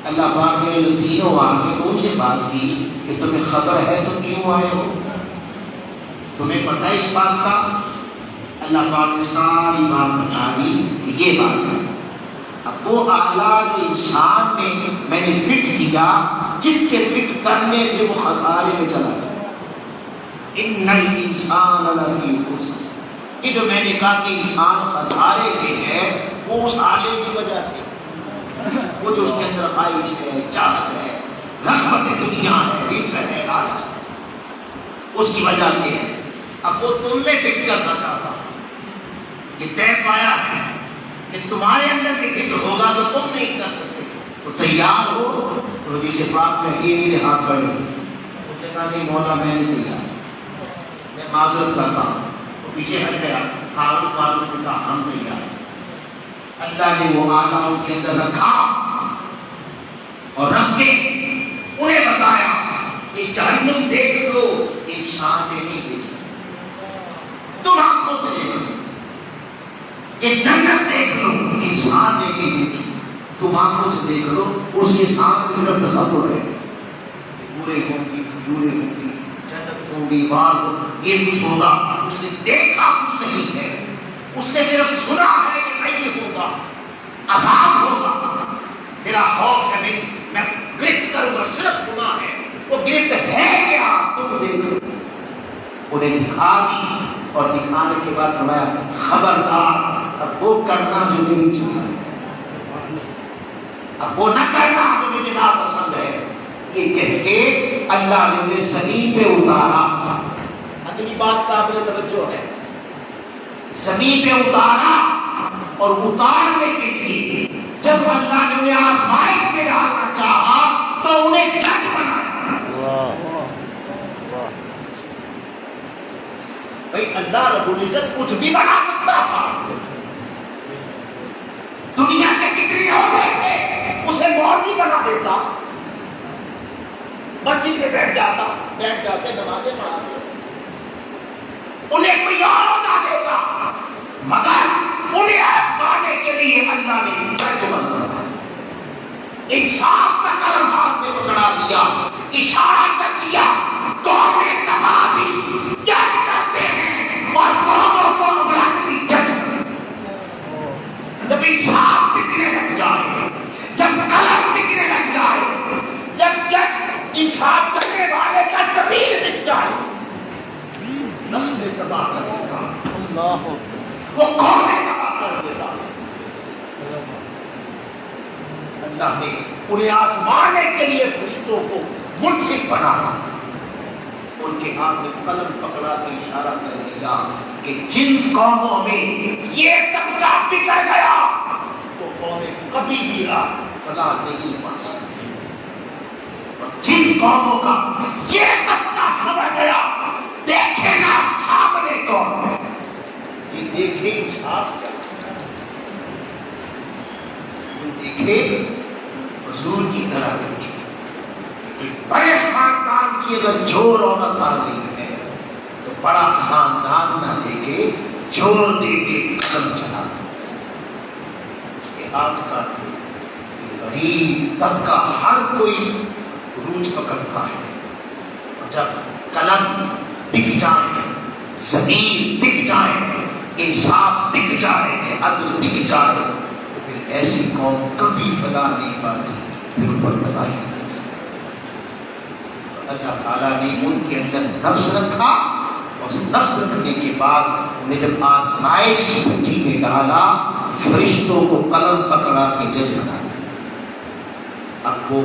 Speaker 1: اللہ پاک نے جو تینوں آ کے ان سے بات کی کہ تمہیں خبر ہے تم کیوں آئے ہو، تمہیں پتہ ہے اس بات کا. اللہ پاک نے ساری بات بتا دی کہ یہ بات ہے. اب وہ اعلیٰ جو انسان میں نے فٹ کیا، جس کے فٹ کرنے سے وہ خسارے میں چلا گیا. ان الانسان لفی خسر، یہ جو میں نے کہا کہ انسان خسارے میں ہے وہ اس آلے کی وجہ سے، وہ جو اس کے اندر خواہش ہے، چاہت ہے، رغبت دنیا ہے، عزت ہے، لالچ ہے، اس کی وجہ سے ہے. اب وہ تم میں فٹ کرنا چاہتا، یہ طے پایا ہے کہ تمہارے اندر بھی فٹ ہوگا تو تم نہیں کر سکتے. تو تیار ہو. تو حدیث پاک میں یہ میرے ہاتھ بڑھ گئی. اس نے کہا نہیں مولا میں نہیں تیار، میں معذرت کرتا ہوں. وہ پیچھے ہٹ گیا. ہاروت ماروت نے کہا ہم تیار. اللہ نے وہ آلہ ان کے اندر رکھا اور رکھ کے انہیں بتایا کہ جہنم دیکھ لو، انسان نے نہیں دیکھی، تم آنکھوں سے دیکھ لو. یہ جنت دیکھ لو، انسان نے نہیں دیکھی، تم آنکھوں سے دیکھ لو. اس انسان کی طرف تصور ہے، پورے ہوں گی، کھجورے ہوں گی، جنت ہوں گی، بال ہوں، یہ کچھ ہوگا. اس نے دیکھا کچھ نہیں ہے، اس نے صرف سنا ہے کہ نہیں ہوگا، عذاب ہوگا. میرا خوف ہے میں گرفت کروں گا، صرف سنا ہے. وہ گرفت ہے کیا تم دیکھو. انہیں دکھا دی اور دکھانے کے بعد فرمایا خبردار اب وہ کرنا جو میری چاہت ہے، اب وہ نہ کرنا جو مجھے ناپسند ہے. یہ کہہ کے اللہ نے انہیں زمین پہ اتارا. اگلی بات قابل توجہ ہے. زمین پہ اتارا اور اتارنے کے لیے جب اللہ نے انہیں آزمائش میں ڈالنا چاہا تو انہیں جج بنایا. بھائی اللہ رب العزت کچھ بھی بنا سکتا تھا. دنیا کے کتنے عہدے تھے، اسے مولوی بنا دیتا، مسجد میں بیٹھ جاتے نمازیں پڑھاتے، انہیں کوئی اور عہدہ دیتا. مگر انہیں آزمانے کے لیے اللہ نے جج بنایا. انصاف کا قلم ہاتھ میں پکڑا دیا، اشارہ کر دیا، قومیں تباہ دی، جج کرتے ہیں اور قوموں کو غلط بھی جج کرتے ہیں. جب انصاف دکھنے لگ جائے، جب قلم دکھنے لگ جائے، جب جج انصاف کرنے والے کا ضمیر دکھ جائے، نسل تباہ کر دیتا، وہ قومیں تباہ کر دیتا. اللہ نے انہیں آزمانے کے لیے فرشتوں کو منصف بنانا، ان کے ہاتھ میں قلم پکڑا کے اشارہ کر دیا کہ جن قوموں میں یہ طبقہ بگڑ گیا وہ قومیں کبھی بھی فلاح نہیں پا سکتی، اور جن قوموں کا یہ طبقہ سمجھ گیا، دیکھے نا سامنے قوم ہے، یہ دیکھے انصاف کیا، دیکھے حضور کی طرح دیکھے. بڑے خاندان کی اگر جور عورت آ گئی ہے تو بڑا خاندان نہ دیکھے، جور دے کے قلم چلا دو، اس کے ہاتھ کاٹ دو. غریب طبقہ ہر کوئی روج پکڑتا ہے، اور جب قلم بک جائے، زمین بک جائے، انصاف بک جائے، عدل بک جائے، تو پھر ایسی قوم کبھی فلاح نہیں پاتی، پھر اوپر تباہی آتی. اللہ تعالیٰ نے ان کے اندر نفس رکھا، اور نفس رکھنے کے بعد انہیں جب آزمائش کی بھٹی میں ڈالا، فرشتوں کو قلم پکڑا کے جج بنا دیا. اب وہ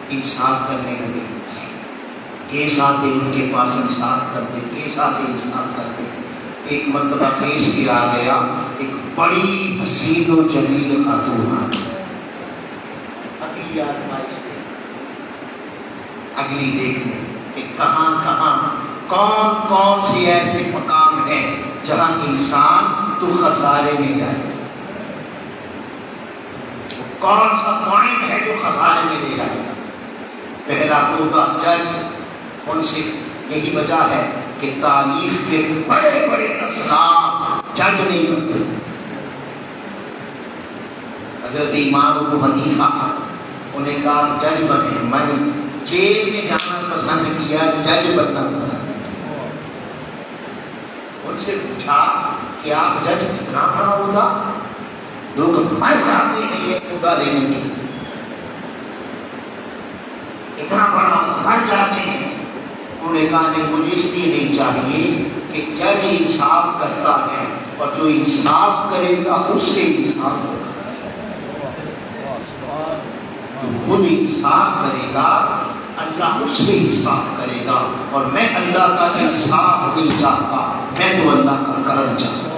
Speaker 1: انصاف کرنے لگے، کیس آتے ان کے پاس انصاف کرتے، کیس آتے انصاف کرتے۔ ایک مرتبہ کیس بھی آ گیا، ایک بڑی حسین و جمیل خاتون آ گئی، اگلی آزمائش اگلی دیکھ لیں کہ کہاں کہاں کون کون سے ایسے مقام ہیں جہاں انسان تو خسارے میں جائے، کون سا پوائنٹ ہے جو خسارے میں لے جائے گا۔ پہلا توبہ جج، ان سے یہی وجہ ہے کہ تاریخ کے بڑے بڑے اسلاف جج نہیں بنتے تھے۔ حضرت امام ابو حنیفہ انہیں کہا جج بنے، میں نے جیل میں جانا پسند کیا، جج بننا پسند کیا۔ ان سے پوچھا کہ آپ جج اتنا بڑا ہوگا، لوگ مر جاتے ہیں یہ عہدہ لینے کے لیے، اتنا بڑا مر جاتے ہیں۔ انہوں نے کہا کہ مجھے اس لیے نہیں چاہیے کہ جج انصاف کرتا ہے اور جو انصاف کرے گا اس سے انصاف ہوگا، جو خود انصاف کرے گا اللہ اس سے انصاف کرے گا، اور میں اللہ کا انصاف نہیں چاہتا، میں تو اللہ کا کرم چاہتا ہوں۔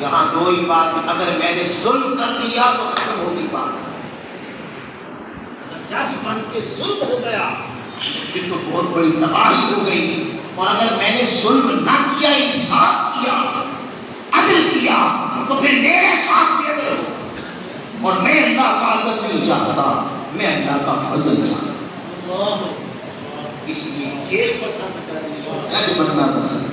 Speaker 1: یہاں دو ہی بات ہے، اگر میں نے ظلم کر دیا تو ختم ہوگی بات، اگر جج بن کے ظلم ہو گیا پھر تو بہت بڑی تباہی ہو گئی، اور اگر میں نے ظلم نہ کیا، انصاف کیا، عدل کیا، تو پھر میرے ساتھ بھی عدل ہوگا، اور میں اللہ کا عدل نہیں چاہتا، میں اللہ کا فضل چاہتا ہوں۔ اس لیے جیل پسند کرنی، جج بننا پسند،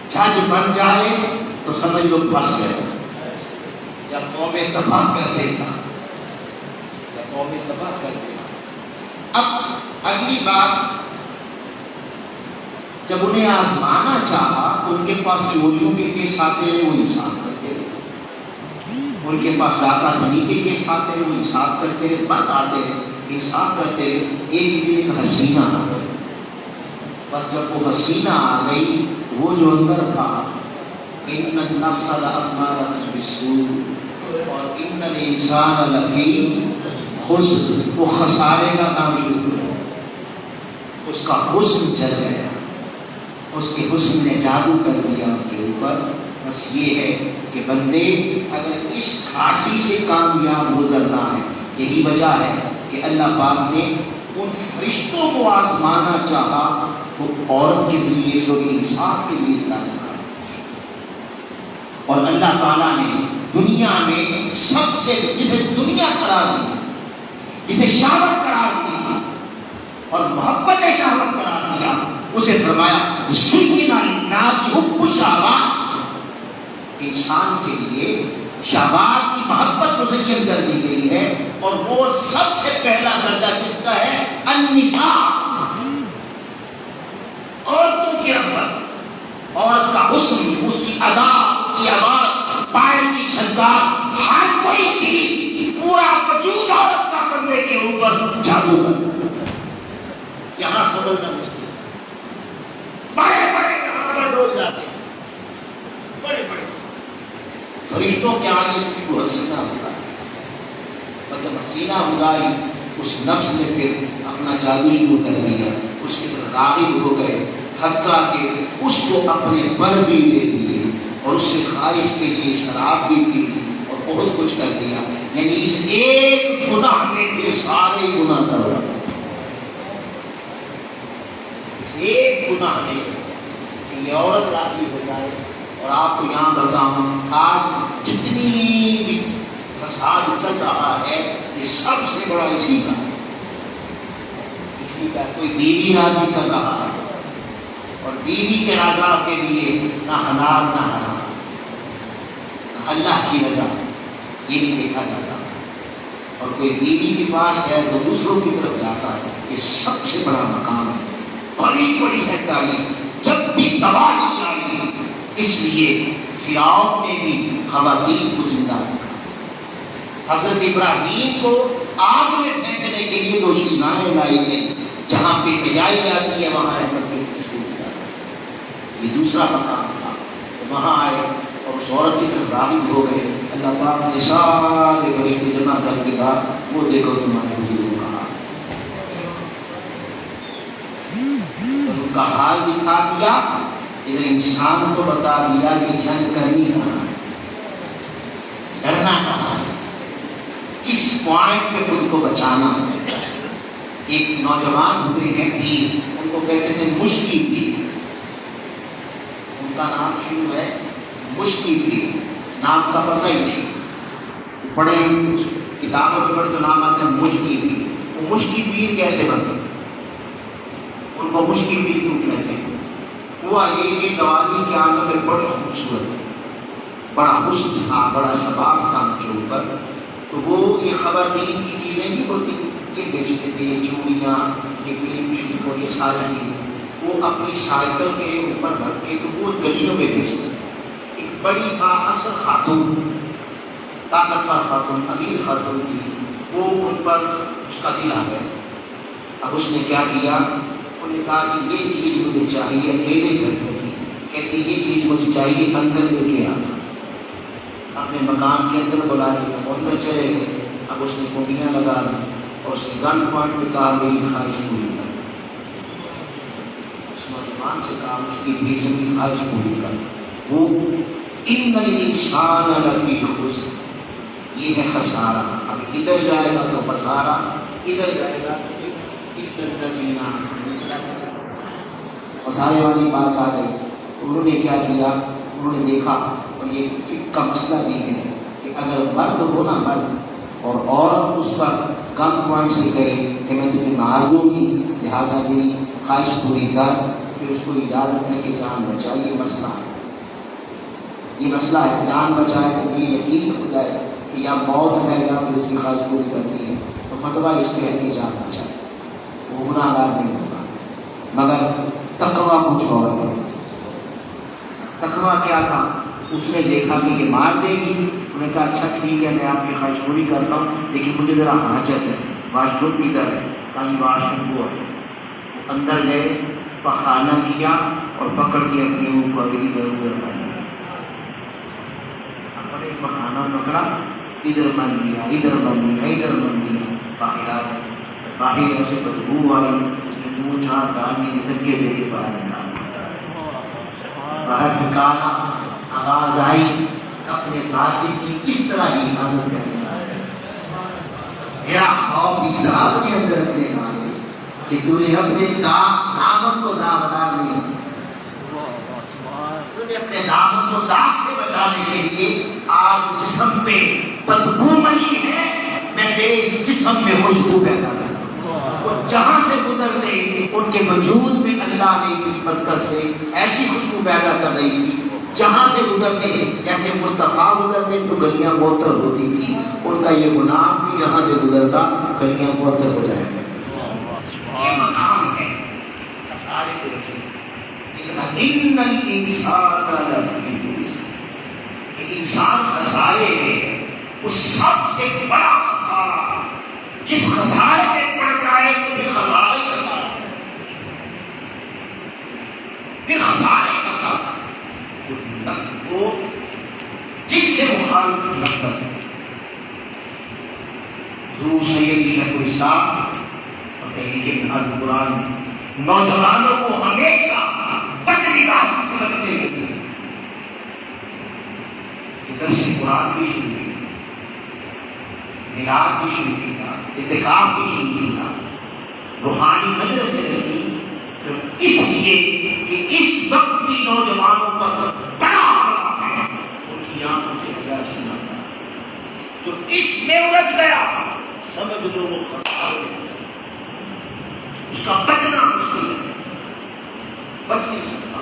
Speaker 1: جج بن جائے تو سمجھ لو پھنس گئے، یا قومیں تباہ کر دے گا، یا قومیں تباہ کر دے گا۔ اب اگلی بات، جب انہیں آزمانا چاہا ان کے پاس چوریوں کے کیس آتے رہے، وہ انصاف کرتے رہے، ان کے پاس ڈاکہ زنی کے کیس آتے رہے، وہ انصاف کرتے رہے، برت آتے رہے، انصاف کرتے رہے۔ ایک دن ایک حسینہ آ گئی، بس جب وہ حسینہ آ گئی، وہ جو اندر تھا ان النفس لامارۃ بالسوء اور ان الانسان لفی خسر، وہ خسارے کا کام شروع ہوا، اس کا حسن چل گیا، اس کے حسن نے جادو کر دیا ان کے اوپر۔ بس یہ ہے کہ بندے اگر اس گھاٹی سے کامیاب گزرنا ہے، یہی وجہ ہے کہ اللہ پاک نے ان فرشتوں کو آزمانا چاہا تو عورت کے ذریعے سے انصاف کے لیے استعمال کیا، اور اللہ تعالیٰ نے دنیا میں سب سے جسے دنیا قرار دیا، جسے شہوت قرار دیا اور محبت شہوت قرار دیا، اسے فرمایا زُيِّنَ لِلنَّاسِ حُبُّ الشَّهَوَاتِ، انسان کے لیے شہوات کی محبت مزین کر دی گئی ہے، اور وہ سب سے پہلا درجہ کس کا ہے؟ النساء، عورتوں کی رغبت، عورت کا حسن، اس کی ادا، اس کی آواز، پائل کی چھنکار، ہر کوئی چیز، پورا وجود عورت کا بندے کے اوپر جادو کر، یہاں سمجھنا مشکل، بڑے بڑے یہاں پر ڈول جاتے ہیں، بڑے بڑے فرشتوں کے آگے اس کی وہ حسینہ ہوتا ہے، اور جب حسینہ ہدائی اس نفس نے پھر اپنا جادو شروع کر دیا، اس کی طرف راغب ہو گئے، حتیٰ کہ اس کو اپنے پر بھی دے دیے، اور اس سے خواہش کے لیے شراب بھی پی لی اور بہت کچھ کر دیا، یعنی اس ایک گناہ میں پھر سارے گناہ کر رہا، اس ایک گناہ میں کہ یہ عورت راضی ہو جائے۔ اور آپ کو یہاں بتاؤں، آج جتنی بھی فساد چل رہا ہے یہ سب سے بڑا اسی کا ہے، اسی کا کوئی بیوی راضی کر رہا ہے، اور بیوی کے رضا کے لیے نہ حلال نہ حرام، اللہ کی رضا یہ بھی دیکھا جاتا ہے، اور کوئی بیوی کے پاس ہے تو دوسروں کی طرف جاتا ہے، یہ سب سے بڑا مقام ہے، بڑی بڑی ہے تاریخ۔ جب بھی تباہی آئی اس لیے فرعون نے بھی خواتین کو زندہ رکھا، حضرت ابراہیم کو آگ میں پھینکنے کے لیے 2 شیزانیں لائی گئی، جہاں پہ بجائی جاتی ہے وہاں رحمت کی خوشبو جاتی ہے، یہ دوسرا مقام تھا، وہاں آئے اور اس عورت کی طرف راغب ہو گئے، اللہ پاک نے سارے فرشتے جمع کر کے کہا وہ دیکھو تمہارے بزرگوں کا حال، ان کا حال دکھا دیا، ادھر انسان کو بتا دیا کہ جنگ کرنی کہاں ہے، لڑنا کہاں ہے، کس پوائنٹ پہ خود کو بچانا ہے۔ ایک نوجوان ہوئے ہیں پیر، ان کو کہتے تھے مشکی پیر، ان کا نام شروع ہے مشکی پیر، نام کا پتہ ہی نہیں، بڑے کتابوں پہ پڑھے تو نام آتا ہے مشکی پیر۔ وہ مشکی پیر کیسے بنتے، ان کو مشکی پیر کیوں کہتے ہیں؟ وہ یہ قوالی کے عالم میں بڑے خوبصورت تھے، بڑا حسن تھا، بڑا شباب تھا ان کے اوپر، تو وہ یہ خواتین کی چیزیں نہیں ہوتی، یہ بیچتے تھے، چوڑیاں، یہ لپسٹک اور یہ ساری چیزیں، وہ اپنی سائیکل کے اوپر رکھ کے تو وہ گلیوں میں بیچتے تھے۔ ایک بڑی اصل خاتون، طاقتور خاتون، امیر خاتون تھی، وہ ان پر اس کا دل آ گیا۔ اب اس نے کیا کیا، انہوں نے کہا کہ یہ چیز مجھے چاہیے، اکیلے گھر میں تھی، کہتے یہ چیز مجھے چاہیے، اندر لے کے آتا، اپنے مکان کے اندر بلا لیا، وہ اندر چلے گئے۔ اب اس نے کنڈیاں لگا دی اور اس نے گن پوائنٹ پہ کہا میری خواہش پوری کر، اس نوجوان سے کہا اس کی بھیجنی خواہش پوری کر۔ وہ ان الانسان لفی خسر، یہ ہے خسارہ، اب ادھر جائے گا تو خسارہ، ادھر جائے گا تو خسارے والی بات آ گئی۔ انہوں نے کیا کیا، انہوں نے دیکھا، اور یہ فقہ کا مسئلہ بھی ہے کہ اگر مرد ہو نا مرد اور عورت اس پر گن پوائنٹ سے کہے کہ میں تجھے مار دوں گی لہٰذا میری خواہش پوری کر، پھر اس کو اجازت ہے کہ جان بچائے، یہ مسئلہ ہے، یہ مسئلہ ہے، جان بچائے تو یہ یقین ہو جائے کہ یا موت ہے یا پھر اس کی خواہش پوری کرنی ہے، تو فتویٰ اس پہ ہے کہ جان بچائے، وہ گناہ گار نہیں ہوگا۔ مگر تقویٰ کچھ اور ہے۔ تقویٰ کیا تھا، اس نے دیکھا کہ یہ مار دے گی، انہوں نے کہا اچھا ٹھیک ہے میں آپ کی خواہش پوری کرتا ہوں، لیکن مجھے ذرا حاجت ہے، واش روم کدھر ہے؟ کہیں واش روم وہ ہے۔ وہ اندر گئے، پخانہ کیا اور پکڑ کے اپنے اوپر ادھر ادھر بن لیا، اپنے پخانہ پکڑا، ادھر بن لیا، ادھر بن لیا، ادھر بن لیا، باہر آ گئے، باہر سے بدبو آئی، اس نے منہ جھاڑ ڈالی، دھکے دے کے باہر نکالا، باہر نکالا، آواز آئی، اپنے بھائی کی اس طرح ہی حفاظت کرنے لگا۔ میرا خوف اس طرح کے اندر رکھنے والے کہ تو نے اپنے دامن کو داغدار نہیں، تو نے اپنے دامن کو داغ سے بچانے کے لیے آج جسم پہ بدبو ملی ہے، میں تیرے اس جسم میں خوشبو پیدا کروں۔ وہ جہاں سے گزرتے ان کے وجود میں اللہ نے کی برکت سے ایسی خوشبو پیدا کر رہی تھی، جہاں سے گزرتے جیسے مصطفیٰ گزرتے تو گلیاں معطر ہوتی تھی، ان کا یہ غلام بھی یہاں سے گزرتا گلیاں معطر ہو جائے گا۔ یہ مقام ہے خسارے سے بچے، ان الانسان لفی خسر، کہ انسان خسارے میں وہ سب سے بڑا خسارہ، جس خسارے میں پڑ جائے تو پھر خسارے خسارہ، پھر خسارے خسارہ، وہ جن سے مخالف نفرت ہے۔ حضور سید شیخ الاسلام اور تحریک منہاج القرآن نوجوانوں کو ہمیشہ بد نگاہ سے رکھتے ہوئے درس قرآن بھی شروع کیا، میلاد بھی شروع کیا، اعتکاف بھی شروع کیا، روحانی مدرسے رہی، صرف اس لیے کہ اس وقت بھی نوجوانوں پر بڑا حملہ ہے، ان کی آنکھوں سے حیا چھینا تھا، تو اس میں الجھ گیا، سمجھ لو وہ خسارے میں، اس کا بچنا مشکل ہے، بچ نہیں سکتا۔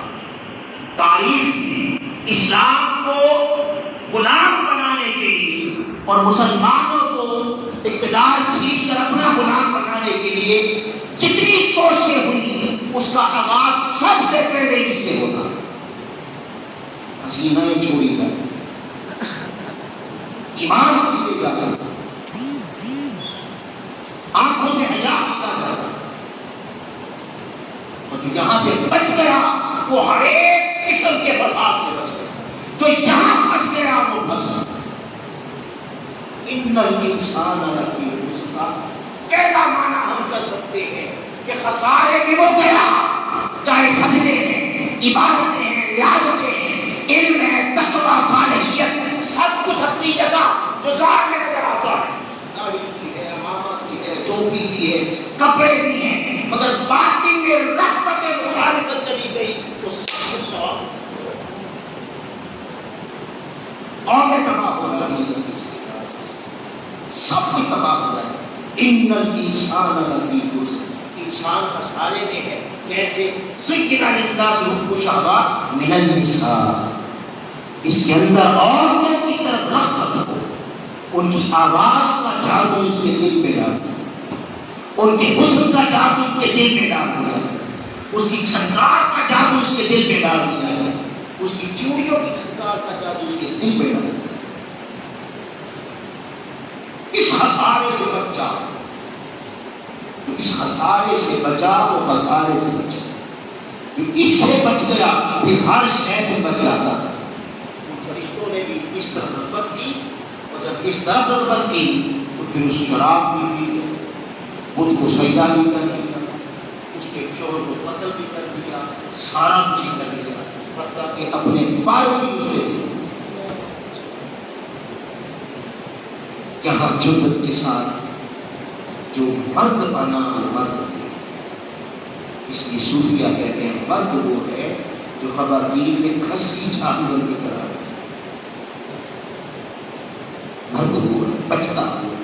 Speaker 1: تاریخ میں اسلام کو غلام بنانے کے لیے اور مسلمانوں کو اقتدار چھین کر اپنا غلام بنانے کے لیے جتنی کوششیں ہوئی، اس کا آغاز سب سے پہلے اس سے ہوتا ہے، حسینہ چوری کا ایمان خریدے جاتا تھا، آنکھوں سے حیا ہٹا جاتا، اور جو یہاں سے بچ گیا وہ ہر ایک قسم کے فساد سے بچ گیا، جو یہاں پھنس گیا وہ پھنس گیا۔ ان الانسان لفی خسر، پہلا معنی ہم کر سکتے ہیں کہ خسارے میں وہ گیا، چاہے سجدے ہیں، عبادتیں ہیں، ریاضتیں ہیں، علم ہے، تقویٰ، صالحیت، سب کچھ اپنی جگہ جو ظاہر میں نظر آتا ہے، داڑھی کی ہے، امامت کی ہے، چوبی کی ہے، کپڑے بھی ہیں، مگر باطن میں رحمت مخالفت چلی گئی تو سب کچھ تباہ ہو گیا، قومیں تباہ ہو گئی، سب کچھ تباہ ہو گیا۔ ان الانسان لفی خسر، انسان خسارے میں ہے۔ کیسے؟ زین للناس حب الشہوات من النساء، اس کے اندر عورتوں کی طرف رغبت ہو، ان کی آواز کا جادو اس کے دل میں ڈال دیا، ان کے حسن کا جادو اس کے دل میں ڈال دیا، اس کی چھنکار کا جادو اس کے دل میں ڈال دیا ہے، اس کی چوڑیوں کی چھنکار کا جادو اس کے دل میں ڈال دیا۔ اس خسارے سے بچا، جو اس خسارے سے بچا وہ خسارے سے بچا، جو اس سے بچ گیا پھر ہر شے سے بچ جاتا ہے۔ ان فرشتوں نے بھی اس طرح رغبت کی، اور جب اس طرح رغبت کی تو پھر اس شراب بھی پی، خود کو سجدہ بھی کر دیا، اس کے شوہر کو قتل بھی کر دیا، سارا کچھ کر دیا، حتیٰ کہ اپنے پاؤں بھی اسے دیا۔ یہاں جرت کے ساتھ جو مرد بنا مرد ہے، اس لیے صوفیہ کہتے ہیں مرد وہ ہے جو خواتین میں کھسی جانور کی طرح ہے، مرد وہ ہے بچتا ہوا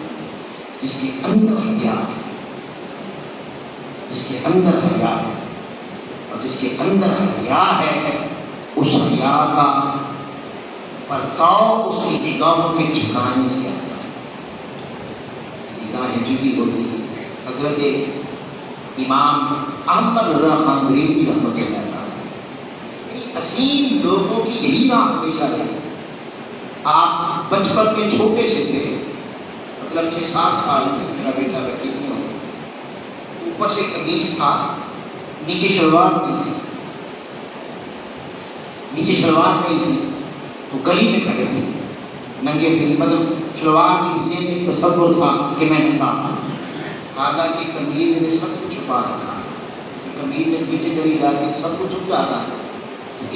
Speaker 1: جس کے اندر حیا ہے، جس کے اندر حیا ہے، اور جس کے اندر حیا ہے اس حیا کا برتاؤ اس کی نگاہوں کے جھکانے سے آتا ہے، نگاہیں جھکی ہوتی ہیں۔ حضرت امام احمد رضا خان بریلوی رحمۃ اللہ تعالیٰ، عظیم لوگوں کی یہی راہ ہمیشہ رہی۔ آپ بچپن میں چھوٹے سے تھے، مطلب 6-7 سال میں، میرا بیٹا بیٹی نہیں ہو، اوپر سے قمیص تھا، نیچے شلوار نہیں تھی، نیچے شلوار نہیں تھی، تو گلی میں کھڑے تھے، ننگے تھے، مطلب شلوار کی ذہن میں تصور تھا کہ میں ننگا ہوں، حالانکہ قمیض نے سب کچھ چھپا رکھا، قمیض نے پیچھے چلی جاتی سب کچھ چھپ جاتا ہے۔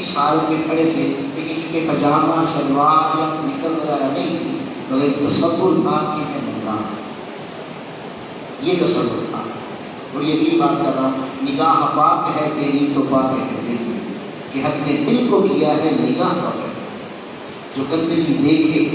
Speaker 1: اس حالت میں کھڑے تھے، لیکن چونکہ پاجامہ شلوار یا نکل وغیرہ نہیں تھی، مگر تصور تھا کہ میں ننگا ہوں، یہ تصور تھا۔ اور یہ بھی بات کر رہا ہوں، نگاہ پاک ہے تیری تو پاک ہے دل میں، کہ حق نے دل کو کیا ہے نگاہ پر، جو گندگی دیکھے،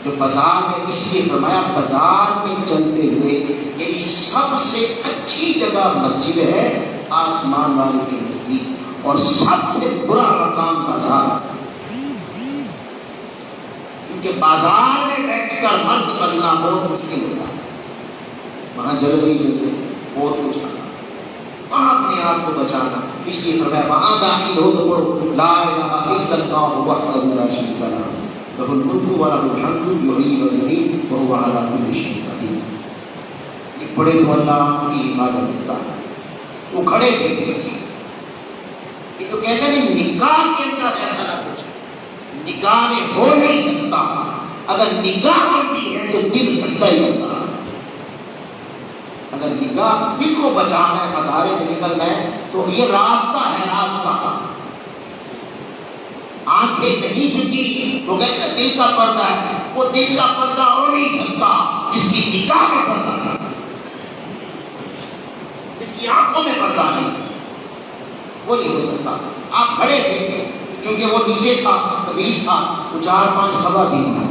Speaker 1: جو بازار میں، اس لیے فرمایا بازار میں چلتے ہوئے، یعنی سب سے اچھی جگہ مسجد ہے آسمان والے کے نزدیک، اور سب سے برا مقام بازار، کیونکہ بازار میں بیٹھ کر مرد بننا بہت مشکل ہوتا ہے، وہاں جلدی بہت کچھ آنا، وہاں اپنے آپ کو بچانا، اس لیے فرمایا وہاں داخل ہو تو پڑھو لا الہ الا اللہ وحدہ لا شریک لہ لہ الملک و لہ الحمد یحیی و یمیت وہو علی کل شیء قدیر۔ یہ پڑھے تو اللہ کی حفاظت دیتا ہے۔ وہ کھڑے تھے، یہ تو کہتے ہیں نکاح کے اندر ایسا نہ کچھ، نکاح میں ہو نہیں سکتا، اگر نکاح ہوتی ہے تو دل گندا ہی ہوتا ہے، اگر نگاہ دل کو بچانا ہے، خسارے سے نکلنا ہے، تو یہ راستہ ہے، راستہ۔ آنکھیں نہیں جھکی، وہ کہتے ہیں دل کا پردہ ہے، وہ دل کا پردہ ہو نہیں سکتا جس کی نگاہ میں پردہ نہیں، جس کی آنکھوں میں پردہ نہیں، وہ نہیں ہو سکتا۔ آپ کھڑے تھے، چونکہ وہ نیچے تھا، قمیص تھا، تو 4-5 خواتین تھا،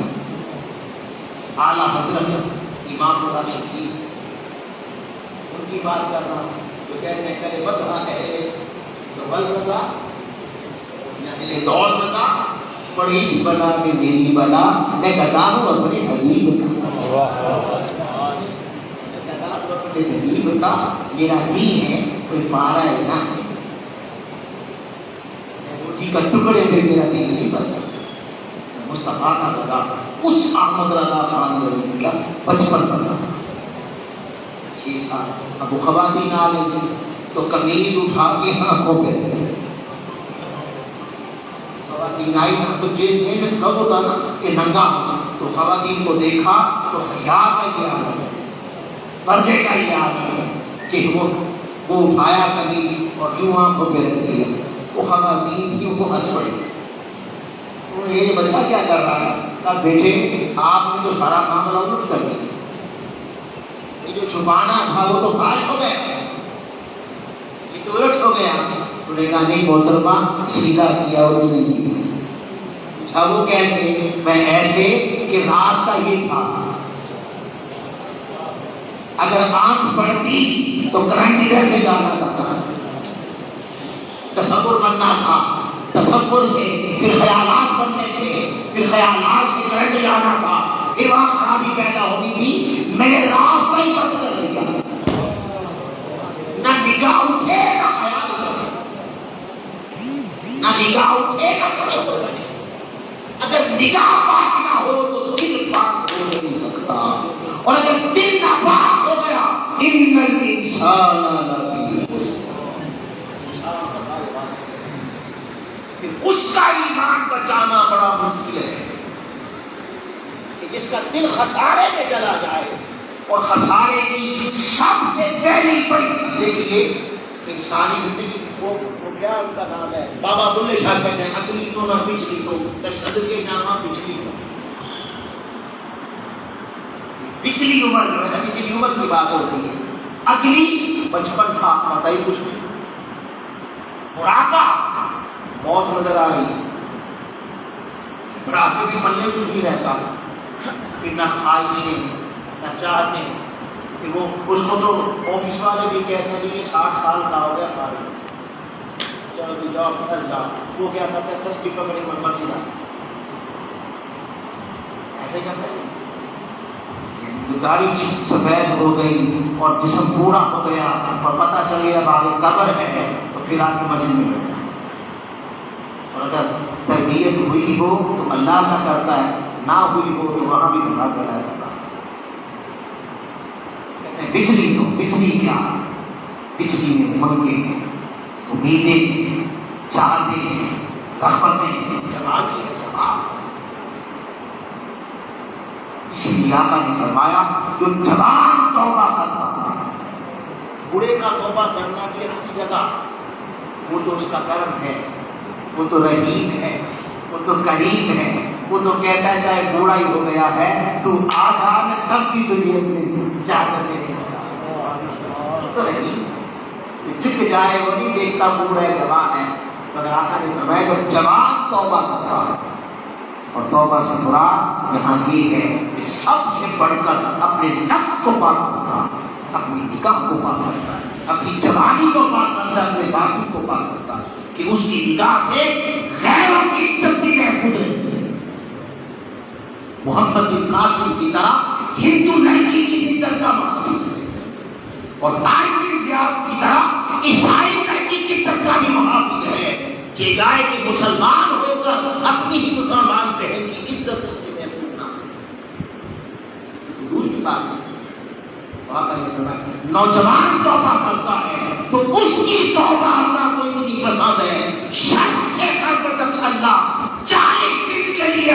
Speaker 1: اعلیٰ حضرت امام رضا شفیع ان کی بات کر رہا ہوں، جو کہتے ہیں کہ بدھا ہے دول رضا اہل دول رضا، پڑیس بلا میں میری بلا، میں گدا ہوں اپنے حبیب کا، گدا ہوں اپنے حبیب کا، میرا دین ہے کوئی پارا ہے نہ، روٹی کا ٹکڑے پہ میرا دین نہیں بنتا، مصطفیٰ کا گدا، اس احمد رضا خان ولی کا 55 بتا 6 سال۔ اب وہ خواتین آ گئی تو قمیض اٹھا کے آنکھوں پہ، خواتین آئی نا تو جیب میں تصور تھا نا کہ ننگا، تو تو خواتین کو دیکھا تو حیا کا یہ عالم ہے، پردے کا یہ عالم ہے کہ وہ اٹھایا کبھی اور یوں آنکھوں پہ رکھ دیا. وہ خواتین کی وہ ہنس پڑی. یہ بچہ کیا کر رہا ہے؟ کہا بیٹے آپ نے تو سارا معاملہ الٹ کر دیا، یہ جو چھپانا تھا وہ تو فاش ہو گیا، یہ تو الٹ ہو گیا. انہوں نے کہا نہیں محترمہ، سیدھا کیا الٹ نہیں کیا. پوچھا وہ کیسے؟ میں ایسے کہ راستہ یہ تھا، اگر آنکھ پڑتی تو کرنٹ ادھر سے جانا تھا، تصور بننا تھا، تصور سے پھر خیالات بننے تھے، پھر خیالات سے کرنٹ جانا تھا، پھر وہاں خرابی پیدا ہوتی تھی. میں نے راستہ ہی بند کر دیا، نہ نگاہ اٹھے نہ خیال اٹھے، نہ نگاہ اٹھے نہ تصور بنے. اگر نگاہ پاک نہ ہو تو دل پاک ہو نہیں سکتا، اور اگر دل نہ پاک ہو گیا ان الانسان لفی اس کا ایمان بچانا بڑا مشکل ہے کہ جس کا دل خسارے میں چلا جائے. اور خسارے کی سب سے پہلی بڑی، دیکھیے انسانی زندگی وہ کیا ان کا نام ہے، بابا بلے شاہ کہتے ہیں اگلی تو نہ پچھلی تو صدقے جامع پچھلی تو. پچھلی عمر جو ہے نا، پچھلی عمر کی بات ہوتی ہے. اگلی بچپن تھا، پتہ ہی کچھ نہیں، بڑھاپا موت نظر آ رہی ہے، بڑھاپے بھی پلے کچھ نہیں رہتا، پھر نہ خواہشیں نہ چاہتے. پھر وہ اس کو تو آفس والے بھی کہتے ہیں کہ یہ 60 سال کا ہو گیا فارغ، چلو بھی جاؤ گھر جاؤ. وہ کیا کرتے ہیں تسبیح پکڑی مسجد آ ایسے کرتے ہیں. داڑھی سفید ہو گئی اور جسم پورا ہو گیا اور پتہ چل گیا بعد قبر ہے تو پھر آ کے مسجد میں بیٹھا. اور اگر تربیت ہوئی ہو تو اللہ کا کرتا ہے، نہ ہوئی ہو تو وہاں بھی اللہ کا کرتا ہے. کہتے ہیں بجلی تو بجلی کیا، بجلی میں منگے امیدیں چاہتے رغبتیں جوانی ہے جواب. اسی لیے آقا نے فرمایا جو جوان توبہ کرتا، بوڑھے کا توبہ کرنا بھی اپنی جگہ، وہ تو اس کا کرم ہے، وہ تو رحیم ہے، وہ تو کریم ہے. وہ تو کہتا ہے چاہے بوڑھا ہی ہو گیا ہے تو آج میں تب بھی تجھے اپنے چادر میں لینا چاہتا. تو رحیم جھک جائے وہ نہیں دیکھتا بوڑھا ہے جوان ہے. مگر آقا نے فرمایا جو جوان توبہ کرتا ہے، اور توبہ سے مراد یہاں یہ ہے کہ سب سے بڑھ کر اپنے نفس کو پاک کرتا ہے، اپنی نگاہ کو پاک کرتا ہے، اپنی جوانی کو پاک کرتا ہے، اپنے باطن کو پاک کرتا ہے کہ اس کی نگاہ سے غیروں کی عزت بھی محفوظ رہتی ہے. محمد بن قاسم کی طرح ہندو لڑکی کی عزت کا محافظ ہے، اور طارق بن زیاد کی طرح عیسائی لڑکی کی عزت کا بھی محافظ ہے. کہ جائے کہ مسلمان ہو کر اپنی ہی مسلمان بہن کی عزت اس سے محفوظ نہ ہو، دور کی بات ہے. نوجوان توبہ کرتا ہے تو اس کی توبہ اللہ کو اتنی پسند ہے، شرط سے قبل تک اللہ 40 دن کے لیے